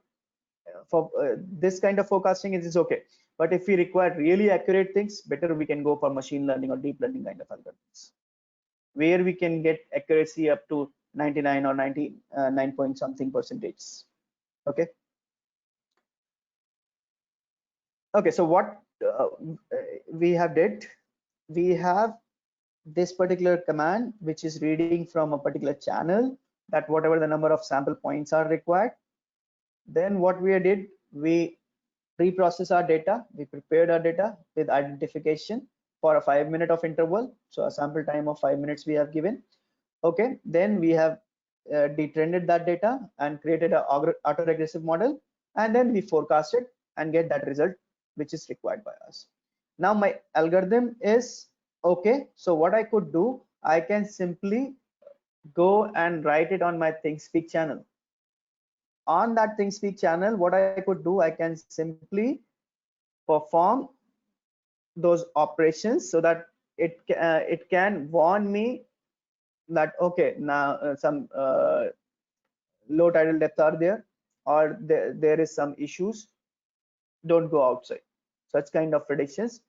for this kind of forecasting, it is okay. But if we require really accurate things, better we can go for machine learning or deep learning kind of algorithms, where we can get accuracy up to 99 or 99 point something percentage. Okay. Okay. So what we have did, we have this particular command which is reading from a particular channel, that whatever the number of sample points are required. Then what we did, we pre-process our data, we prepared our data with identification for a 5 minute of interval. So a sample time of 5 minutes we have given. Okay, then we have detrained that data and created an auto-regressive model, and then we forecasted and get that result which is required by us. Now my algorithm is okay. So what I could do, I can simply go and write it on my ThingSpeak channel. On that ThingSpeak channel, what I could do, I can simply perform those operations so that it can warn me that okay, now some low tidal depth are there, or there is some issues, don't go outside. Such kind of predictions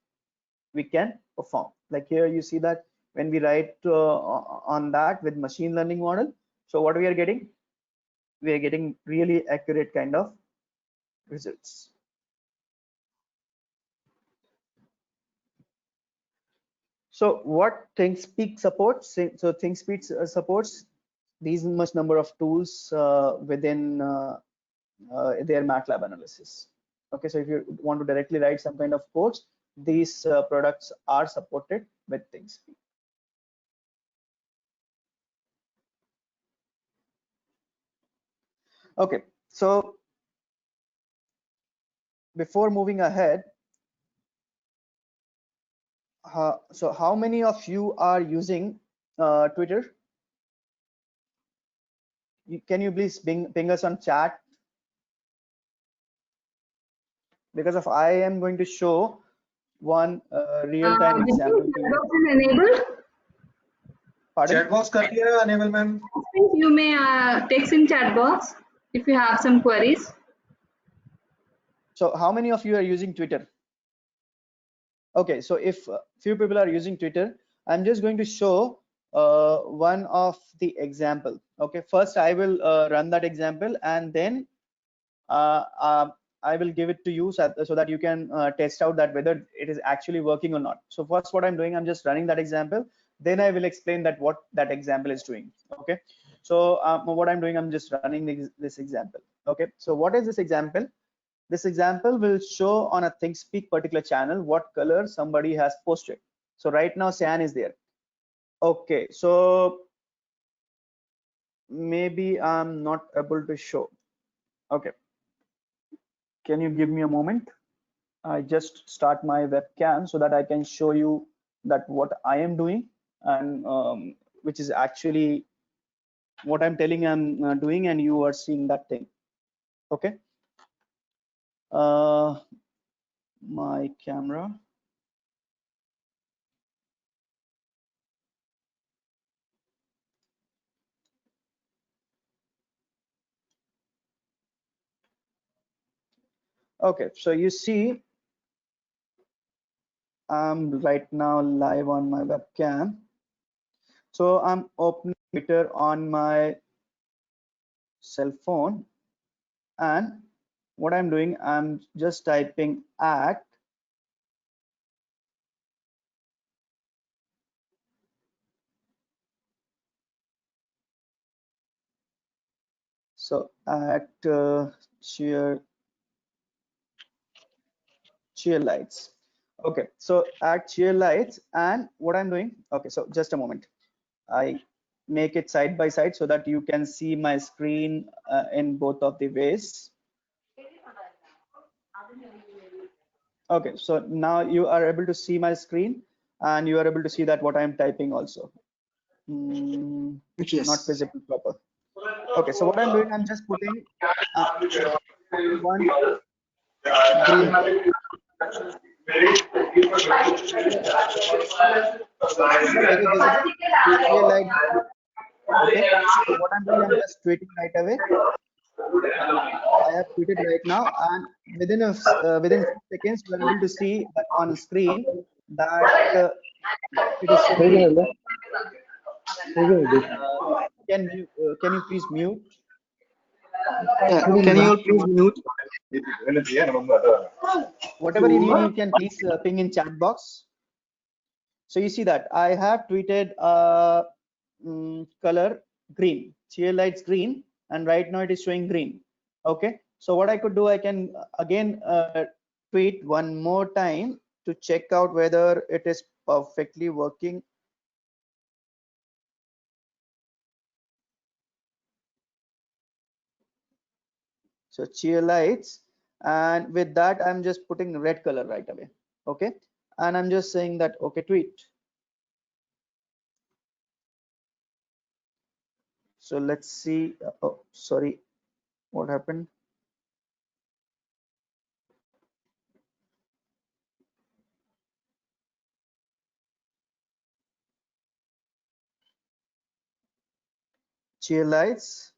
we can perform. Like here you see that when we write on that with machine learning model, so what we are getting, we are getting really accurate kind of results. So what ThingSpeak supports, so ThingSpeak supports these much number of tools within their MATLAB analysis. Okay, so if you want to directly write some kind of codes, these products are supported with ThingSpeak. Okay, so before moving ahead, so how many of you are using Twitter? Can you please ping us on chat? Because of I am going to show one real-time example to you. Chat box is enabled. Pardon? Chat box कर दिया enable ma'am. You may text in chat box if you have some queries. So how many of you are using Twitter? Okay, so if few people are using Twitter, I'm just going to show one of the example. Okay, first I will run that example, and then I will give it to you so that you can test out that whether it is actually working or not. So first what I'm doing, I'm just running that example, then I will explain that what that example is doing. Okay, so what I'm doing, I'm just running this example. Okay, so what is this example? This example will show on a ThingSpeak particular channel what color somebody has posted. So right now cyan is there. Okay, so maybe I'm not able to show. Okay, can you give me a moment? I just start my webcam so that I can show you that what I am doing, and which is actually what I'm telling I'm doing, and you are seeing that thing. Okay, my camera. Okay, so you see, I'm right now live on my webcam. So I'm opening Twitter on my cell phone, and what I'm doing, I'm just typing at so at cheer lights. Okay, so at cheer lights, and what I'm doing, okay, so just a moment, I make it side by side so that you can see my screen in both of the ways. Okay, so now you are able to see my screen, and you are able to see that what I'm typing also. Yes. Not visible proper. Okay, so what I'm doing, I'm just putting one green color. Is it very visible? Clear light. Okay, so what I'm doing, I'm just tweeting right away. I have tweeted right now, and within seconds, you are able to see that on screen that it is showing green. Can you please mute? Yeah, can you all please mute? Whatever you need, you can please ping in chat box. So you see that I have tweeted color green, cheer lights green, and right now it is showing green. Okay, so what I could do, I can again tweet one more time to check out whether it is perfectly working. So cheer lights, and with that I'm just putting red color right away. Okay, and I'm just saying that okay, tweet. So let's see. Oh, sorry, what happened? Cheer lights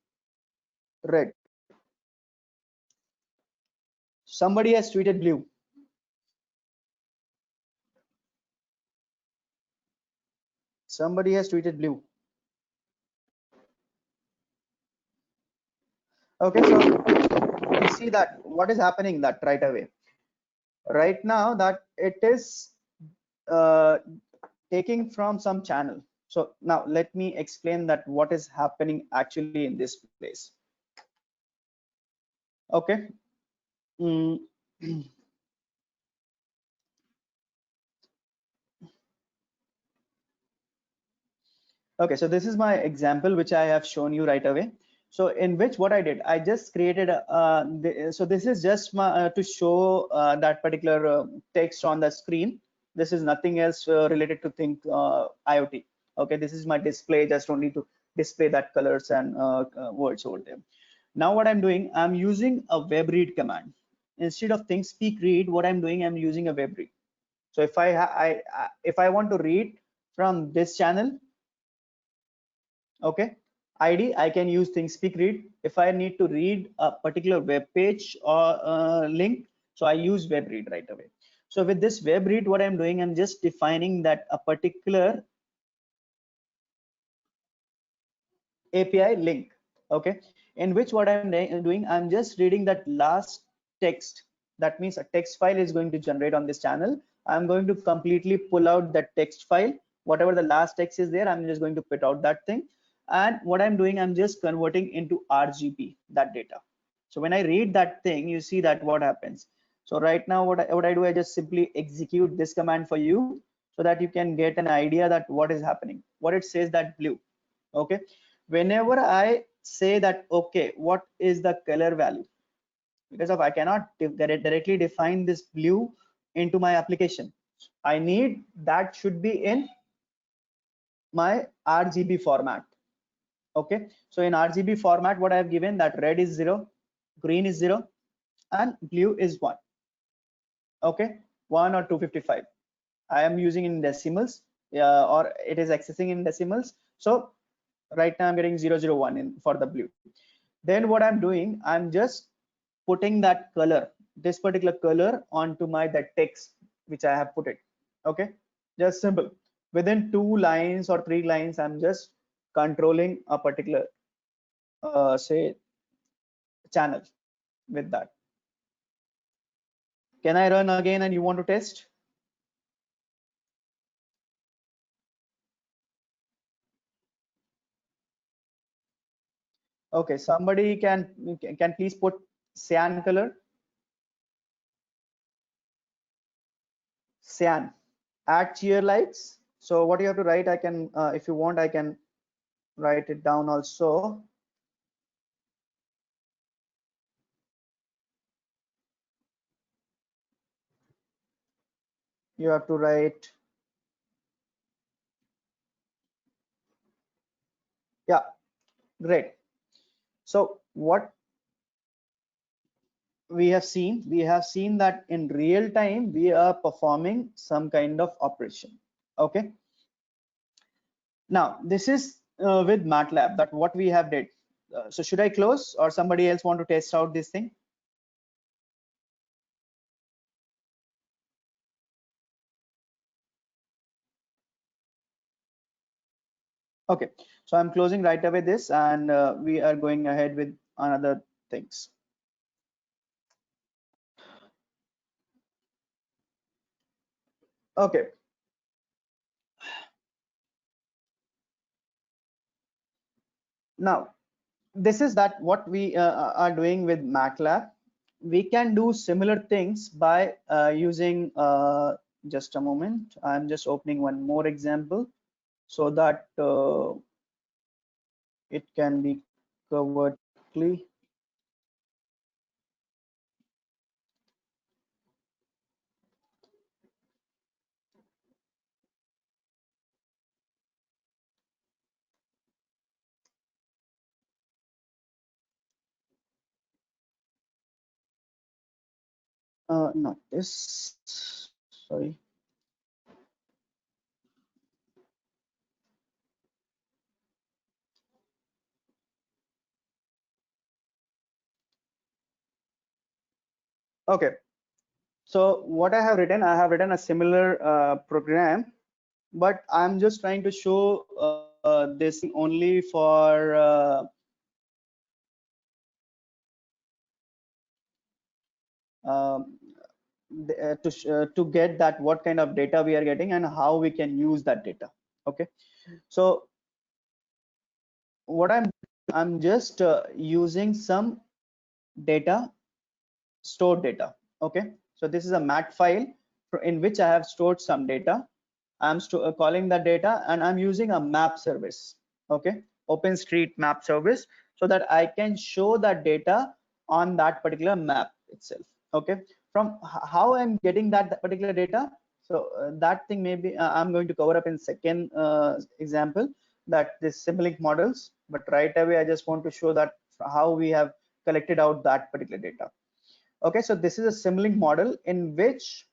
red. Somebody has tweeted blue. Somebody has tweeted blue. Okay, so you see that what is happening that right away. Right now that it is taking from some channel. So now let me explain that what is happening actually in this place. Okay. Mm. Okay, so this is my example which I have shown you right away. So in which what I did, I just created so this is just to show that particular text on the screen. This is nothing else related to think IoT. Okay, this is my display, just only to display that colors and words over there. Now what I'm doing, I'm using a web read command. Instead of think speak read, what I'm doing, I'm using a web read. So if if I want to read from this channel, okay, id, I can use think speak read. If I need to read a particular web page or link, so I use web read right away. So with this web read, what I'm doing, I'm just defining that a particular API link, okay, in which what I'm doing, I'm just reading that last text. That means a text file is going to generate on this channel. I'm going to completely pull out that text file, whatever the last text is there, I'm just going to put out that thing. And what I'm doing, I'm just converting into RGB that data. So when I read that thing, you see that what happens. So right now what I do, I just simply execute this command for you so that you can get an idea that what is happening. What it says that blue. Okay, whenever I say that okay, what is the color value, because of I cannot directly define this blue into my application, I need that should be in my RGB format. Okay, so in RGB format, what I have given that red is 0, green is 0, and blue is 1. Okay, 1 or 255. I am using in decimals, or it is accessing in decimals. So right now I'm getting 001 in for the blue. Then what I'm doing, I'm just putting that color, this particular color onto my that text which I have put it. Okay, just simple. Within 2 lines or 3 lines, I'm just controlling a particular say channel with that. Can I run again and you want to test? Okay, somebody can please put cyan color. Cyan. Add cheer lights. So what you have to write, I can if you want, I can write it down also. You have to write, yeah, great. So what we have seen that in real time we are performing some kind of operation. Okay, now this is with MATLAB that what we have did. So should I close or somebody else want to test out this thing? Okay, so I'm closing right away this, and we are going ahead with another things. Okay. Now, this is that what we are doing with MATLAB. We can do similar things by using just a moment. I'm just opening one more example so that it can be covered quickly. Not this, sorry. Okay, so what I have written a similar program, but I'm just trying to show this only for to get that what kind of data we are getting and how we can use that data. Okay, so what I'm just using some data, stored data. Okay, so this is a mat file in which I have stored some data. I'm calling that data, and I'm using a map service. Okay, OpenStreetMap service, so that I can show that data on that particular map itself. Okay, from how I'm getting that particular data. So that thing maybe I'm going to cover up in second example, that this Simulink models. But right away, I just want to show that how we have collected out that particular data. Okay, so this is a Simulink model in which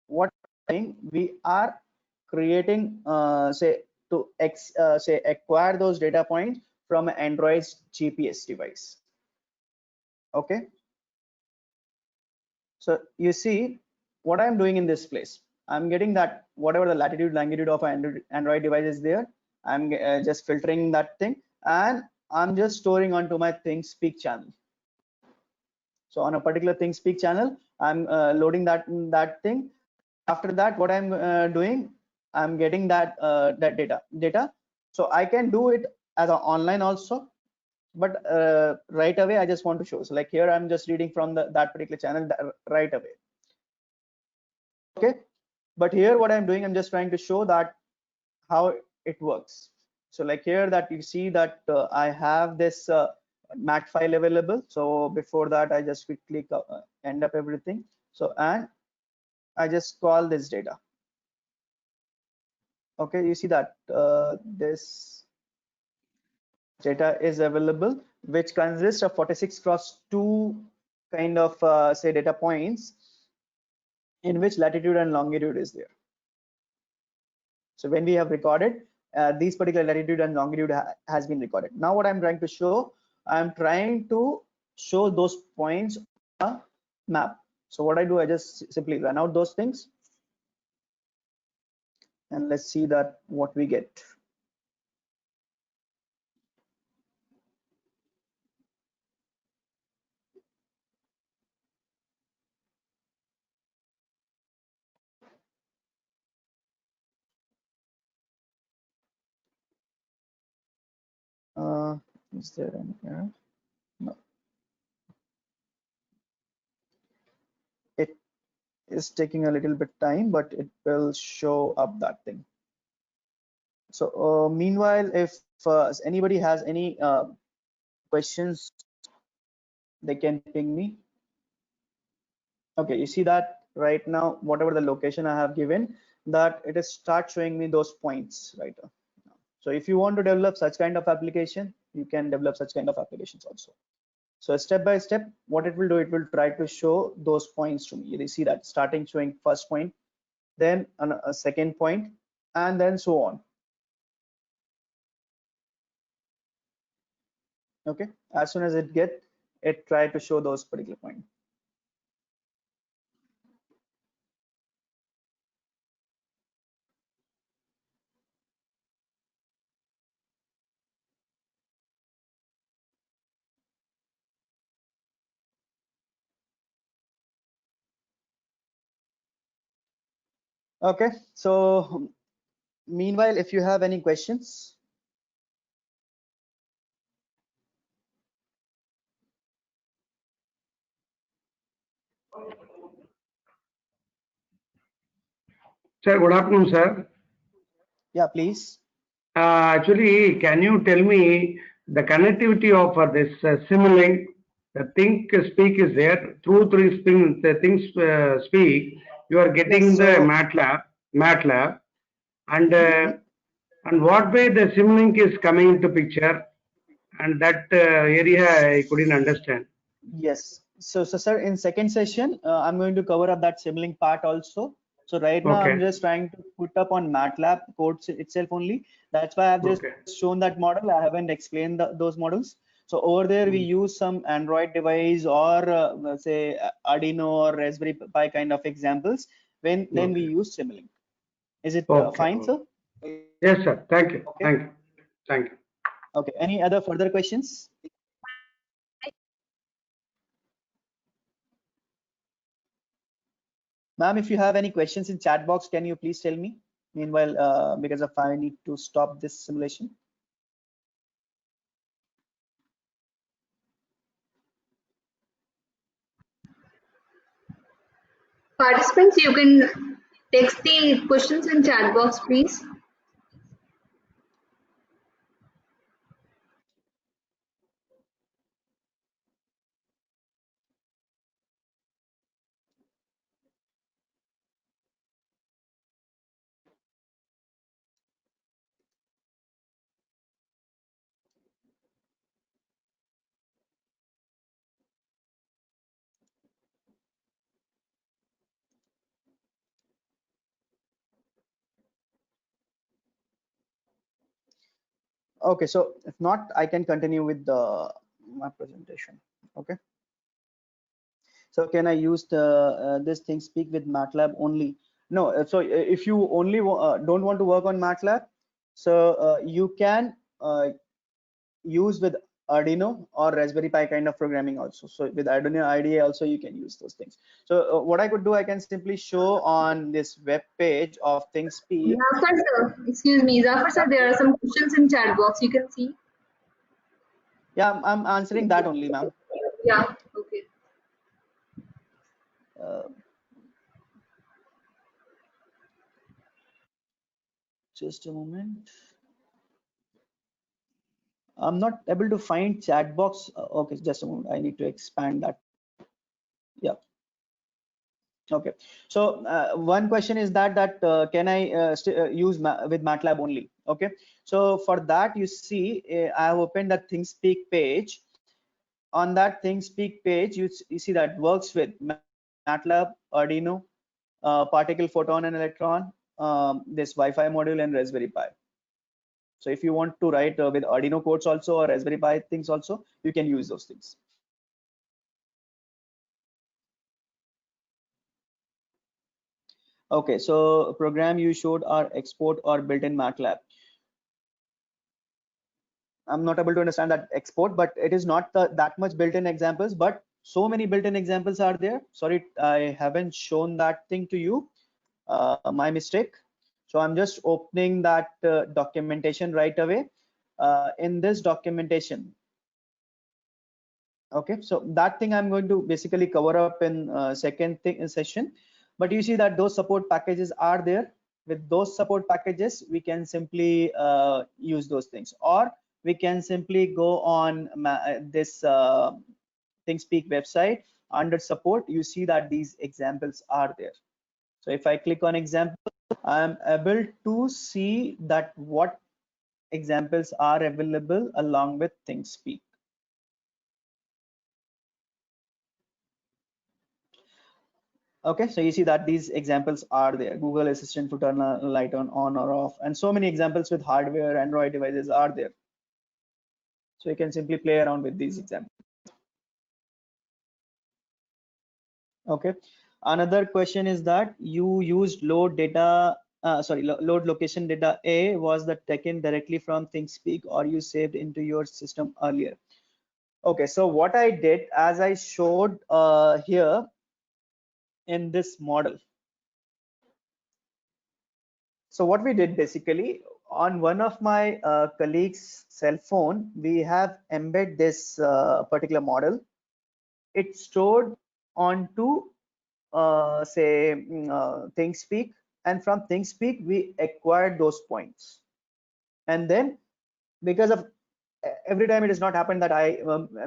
what we are creating say say acquire those data points from an Android's GPS device. Okay, so you see what I'm doing in this place. I'm getting that whatever the latitude longitude of an Android device is there, I'm just filtering that thing, and I'm just storing onto my ThingSpeak channel. So on a particular ThingSpeak channel, I'm loading that thing. After that, what I'm doing, I'm getting that that data. So I can do it as a online also, but right away I just want to show. So like here I'm just reading from that particular channel right away. Okay, but here what I'm doing, I'm just trying to show that how it works. So like here that you see that I have this mat file available. So before that, I just quickly end up everything. So and I just call this data. Okay, you see that this data is available, which consists of 46 cross 2 kind of say data points, in which latitude and longitude is there. So when we have recorded these particular latitude and longitude has been recorded. Now what I'm trying to show, I'm trying to show those points on a map. So what I do, I just simply run out those things, and let's see that what we get. Is there an error? No. It is taking a little bit time, but it will show up that thing. So meanwhile, if anybody has any questions, they can ping me. Okay, you see that right now, whatever the location I have given, that it is start showing me those points right now. So if you want to develop such kind of application, you can develop such kind of applications also. So step by step, what it will do, it will try to show those points to me. You see that starting showing first point, then a second point, and then so on. Okay, as soon as it try to show those particular points. Okay, so meanwhile, if you have any questions. Sir, good afternoon, sir. Yeah, please. Actually, can you tell me the connectivity of this Simulink? The Think Speak is there. Through the Think Speak, you are getting Yes, the so MATLAB, and what way the Simulink is coming into picture, and that area I couldn't understand. yes. So sir, in second session, I'm going to cover up that Simulink part also. So right now, I'm Okay, just trying to put up on MATLAB codes itself only. That's why I've just okay, shown that model. I haven't explained those models. So over there, we use some Android device or let's say Arduino or Raspberry Pi kind of examples. Then we okay, use Simulink. Is it okay. fine, sir? Yes, sir. Thank you. Okay. Thank you. Thank you. Okay. Any other further questions? Ma'am, if you have any questions in chat box, can you please tell me? Meanwhile, because of I need to stop this simulation. Participants, you can text the questions in chat box, please. Okay, so if not, I can continue with my presentation. Okay. So can I use this thing speak with MATLAB only? No. So if you only don't want to work on MATLAB, so you can use with Arduino or Raspberry Pi kind of programming also. So with Arduino IDE also you can use those things. So what I could do, I can simply show on this web page of ThinkSpeak. Zafar sir, excuse me, Zafar sir, there are some questions in chat box. You can see. Yeah, I'm answering that only, ma'am. Yeah. Okay. Uh, just a moment. I'm not able to find chat box. Okay, just a moment. I need to expand that. Yeah. Okay. So one question is that can I use with MATLAB only? Okay. So for that, you see, I have opened that ThinkSpeak page. On that ThinkSpeak page, you see that works with MATLAB, Arduino, particle, photon, and electron, this Wi-Fi module, and Raspberry Pi. So if you want to write with Arduino codes also or Raspberry Pi things also, you can use those things. Okay, so program you showed are export or built in MATLAB. I'm not able to understand that export, but it is not that much built-in examples, but so many built-in examples are there. Sorry, I haven't shown that thing to you. My mistake. So I'm just opening that documentation right away. In this documentation, okay, so that thing I'm going to basically cover up in second session. But you see that those support packages are there. With those support packages, we can simply use those things, or we can simply go on this ThinkSpeak website. Under support, you see that these examples are there. So if I click on example, I'm able to see that what examples are available along with ThinkSpeak. Okay, so you see that these examples are there. Google Assistant to turn a light on or off, and so many examples with hardware, Android devices are there. So you can simply play around with these examples. Okay, another question is that you used load data, load location data A, was that taken directly from ThinkSpeak or you saved into your system earlier? Okay, so what I did, as I showed here in this model. So what we did basically, on one of my colleagues' cell phone, we have embed this particular model. It's stored onto ThinkSpeak, and from ThinkSpeak we acquired those points. And then because of every time it has not happened that I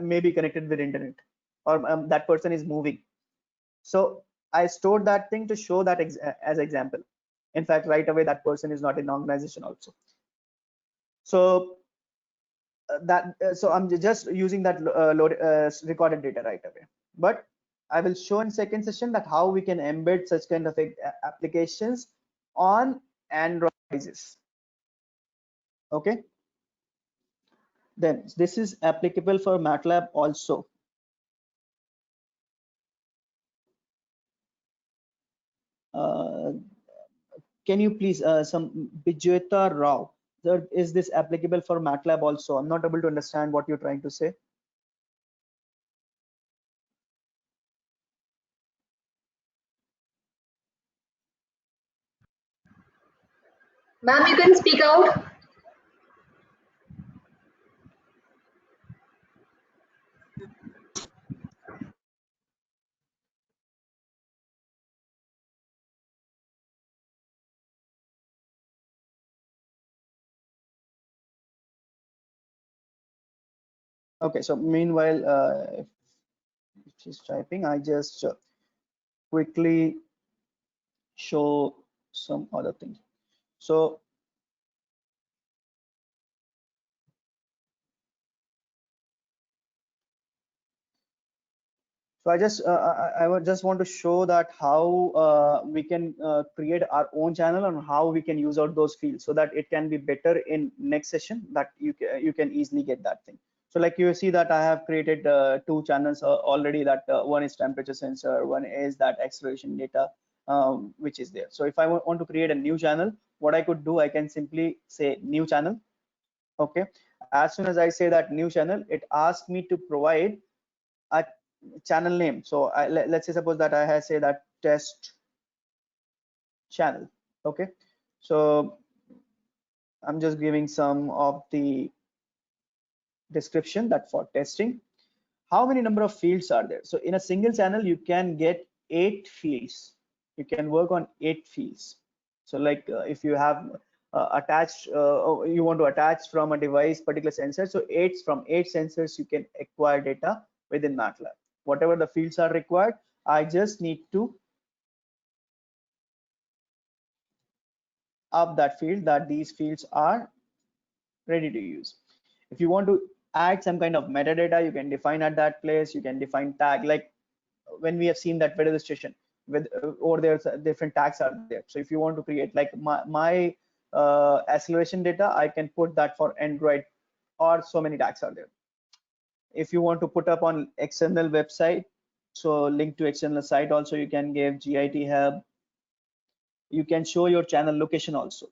may be connected with internet, or that person is moving. So I stored that thing to show that as example. In fact, right away that person is not in organization also. So so I'm just using that recorded data right away. But I will show in second session that how we can embed such kind of applications on Android devices. Okay. Then this is applicable for MATLAB also. Can you please some Bijeta Rao, sir, is this applicable for MATLAB also? I'm not able to understand what you're trying to say. Ma'am, you can speak out. Okay, so meanwhile, if she's typing, I just quickly show some other things. So I just want to show that how we can create our own channel and how we can use out those fields so that it can be better in next session, that you can easily get that thing. So like you see that I have created two channels already, that one is temperature sensor, one is that acceleration data, which is there. So if I want to create a new channel, what I could do, I can simply say new channel. Okay, as soon as I say that new channel, it asks me to provide a channel name. So let's say suppose that I have say that test channel. Okay, so I'm just giving some of the description that for testing. How many number of fields are there? So in a single channel you can get 8 fields. You can work on 8 fields. So like if you have attached you want to attach from a device particular sensor, so from 8 sensors you can acquire data within MATLAB. Whatever the fields are required, I just need to up that field that these fields are ready to use. If you want to add some kind of metadata, you can define at that place. You can define tag, like when we have seen that weather station with over there different tags are there. So if you want to create like my acceleration data, I can put that for Android, or so many tags are there. If you want to put up on external website, so link to external site also you can give GIT hub, You can show your channel location also.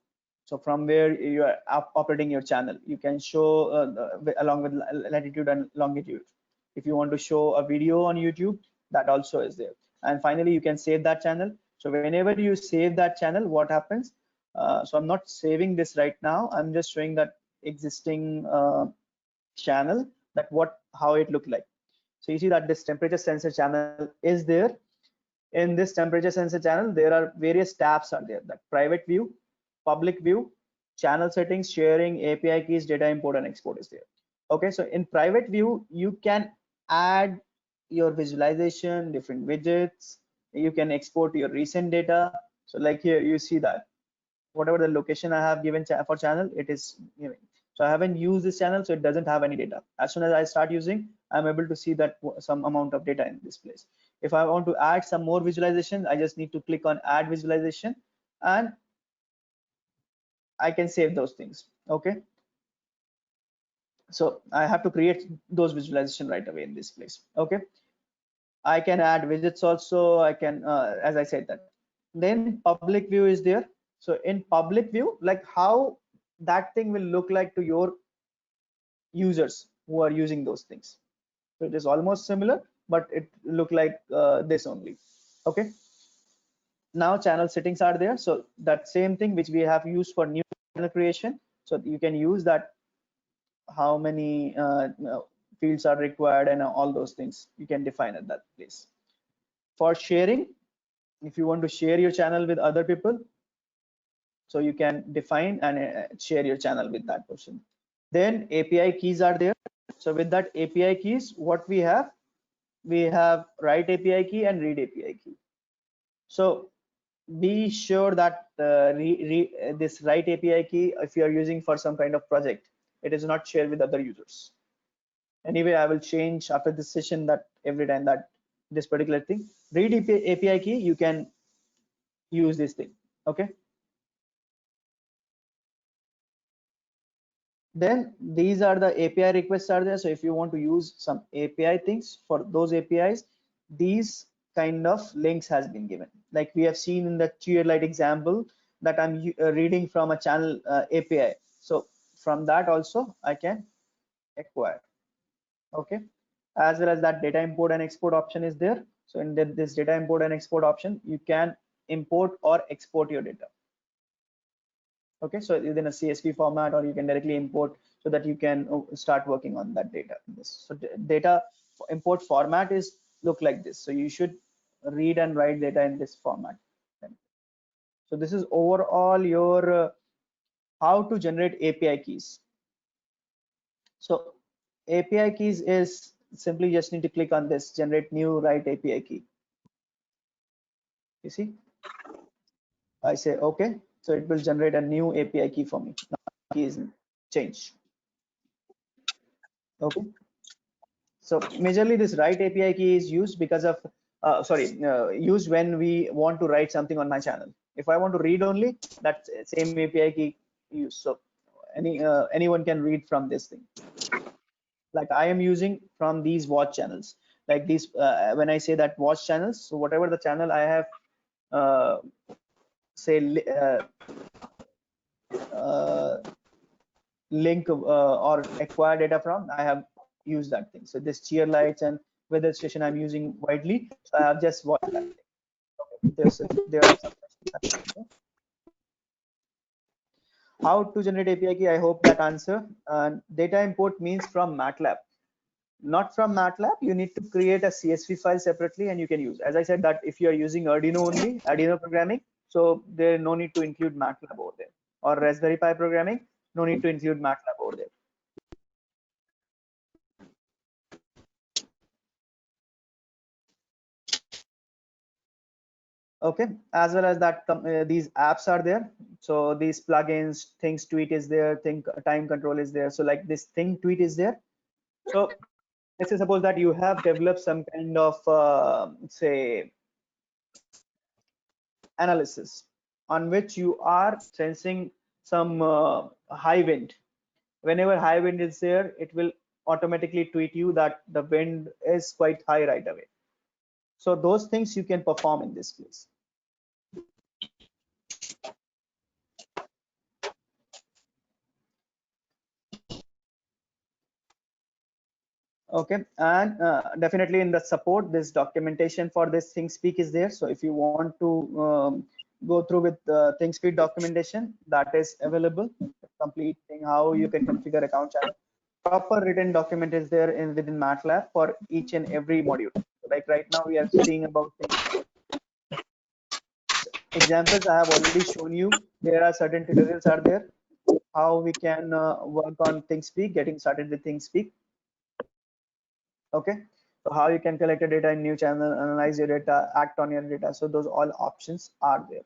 So from where you are operating your channel, you can show along with latitude and longitude. If you want to show a video on YouTube, that also is there. And finally, you can save that channel. So whenever you save that channel, what happens? So I'm not saving this right now. I'm just showing that existing channel, that how it looked like. So you see that this temperature sensor channel is there. In this temperature sensor channel, there are various tabs are there, that private view, public view, channel settings, sharing, API keys, data import and export is there. Okay, so in private view, you can add your visualization, different widgets, you can export your recent data. So like here, you see that whatever the location I have given for channel, it is giving. So I haven't used this channel, so it doesn't have any data. As soon as I start using, I'm able to see that some amount of data in this place. If I want to add some more visualization, I just need to click on add visualization and I can save those things. Okay. So I have to create those visualization right away in this place. Okay. I can add widgets also. I can, as I said that. Then public view is there. So in public view, like how that thing will look like to your users who are using those things. So it is almost similar, but it look like this only. Okay. Now channel settings are there. So that same thing which we have used for new channel creation. So you can use that, how many fields are required and all those things you can define at that place. For sharing, if you want to share your channel with other people, so you can define and share your channel with that person. Then API keys are there. So with that API keys, what we have write API key and read API key. So be sure that this write API key, if you are using for some kind of project, it is not shared with other users. Anyway, I will change after this session that every time that this particular thing, read API key, you can use this thing. Okay. Then these are the API requests are there. So if you want to use some API things, for those APIs, these kind of links has been given. Like we have seen in the Cheerlight example that I'm reading from a channel API. So from that also I can acquire. Okay. As well as that data import and export option is there. So in this data import and export option, you can import or export your data. Okay, so within a CSV format, or you can directly import so that you can start working on that data. So data import format is look like this. So you should read and write data in this format. So this is overall your how to generate API keys. So API keys is simply just need to click on this generate new write API key. You see, I say okay, so it will generate a new API key for me. Now key is changed. Okay. So majorly this write API key is used because of used when we want to write something on my channel. If I want to read only, that same API key used. So anyone can read from this thing. Like I am using from these watch channels. Like these when I say that watch channels, so whatever the channel I have say link or acquire data from, I have used that thing. So this cheer lights and weather station I'm using widely, so I have just watched that thing. Okay. There are some how to generate API key. I hope that answer. Data import means from MATLAB, not from MATLAB. You need to create a CSV file separately and you can use. As I said that if you are using Arduino only, Arduino programming, so there no need to include MATLAB over there, or Raspberry Pi programming, no need to include MATLAB over there. Okay, as well as that these apps are there. So these plugins, things tweet is there, think time control is there. So like this thing tweet is there. So let's say suppose that you have developed some kind of say analysis on which you are sensing some high wind. Whenever high wind is there, it will automatically tweet you that the wind is quite high right away. So those things you can perform in this place. Okay, and definitely in the support, this documentation for this ThinkSpeak is there. So if you want to go through with the ThinkSpeak documentation, that is available. Complete thing how you can configure account channel. Proper written document is there in within MATLAB for each and every module. Like right now we are seeing about examples I have already shown you. There are certain tutorials are there how we can work on ThinkSpeak, getting started with ThinkSpeak. Okay, so how you can collect your data in new channel, analyze your data, act on your data. So those all options are there.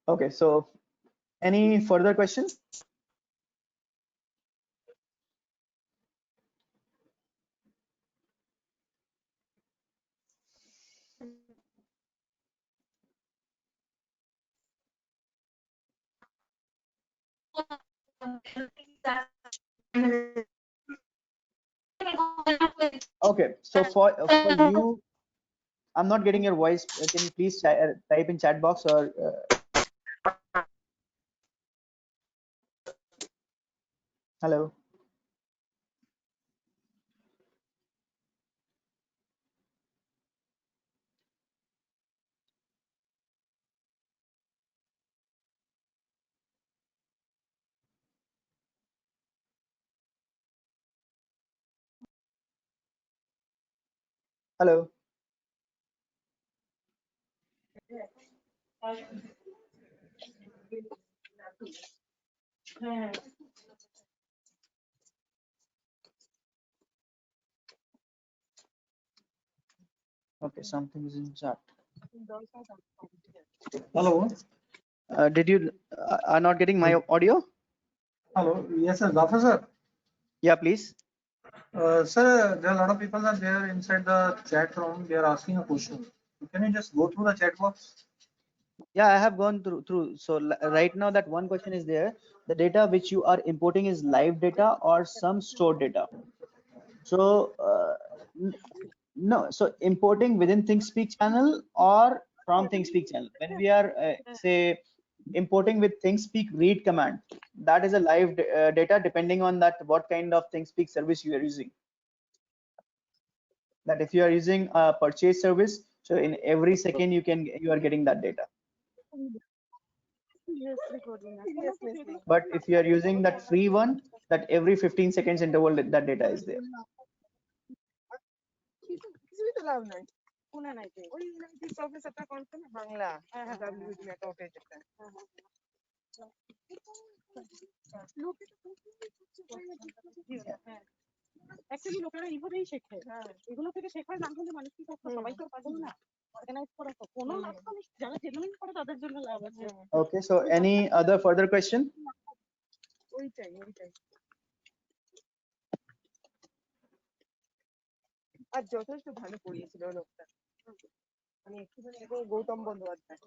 Okay, so any further questions? Okay, so for you, I'm not getting your voice. Can you please type in chat box or hello? Hello. Okay, something is in chat. Hello. Did you are not getting my audio? Hello. Yes, sir. Zafar sir. Yeah, please. Sir, there are a lot of people are there inside the chat room. They are asking a question. Can you just go through the chat box? Yeah, I have gone through. So right now that one question is there. The data which you are importing is live data or some stored data. So no, so importing within ThinkSpeak channel or from ThinkSpeak channel. When we are say importing with ThinkSpeak read command, that is a live data depending on that what kind of ThinkSpeak service you are using. That if you are using a purchase service, so in every second you are getting that data. But if you are using that free one, that every 15 seconds interval that data is there. Actually লোকেরা এইভাবেই শেখে এগুলো থেকে শেখার না হলে মানুষ কি করতো সবাই তো পাগল না অর্গানাইজ করা তো কোনো লাভ তো নেই যারা জেনুইন করে তাদের জন্য লাভ আছে Okay, so any other further question? ওইটাই আর যথেষ্ট ভালো পড়িয়েছিল লোকটা মানে একটুখানি গৌতম বন্দ্যোপাধ্যায়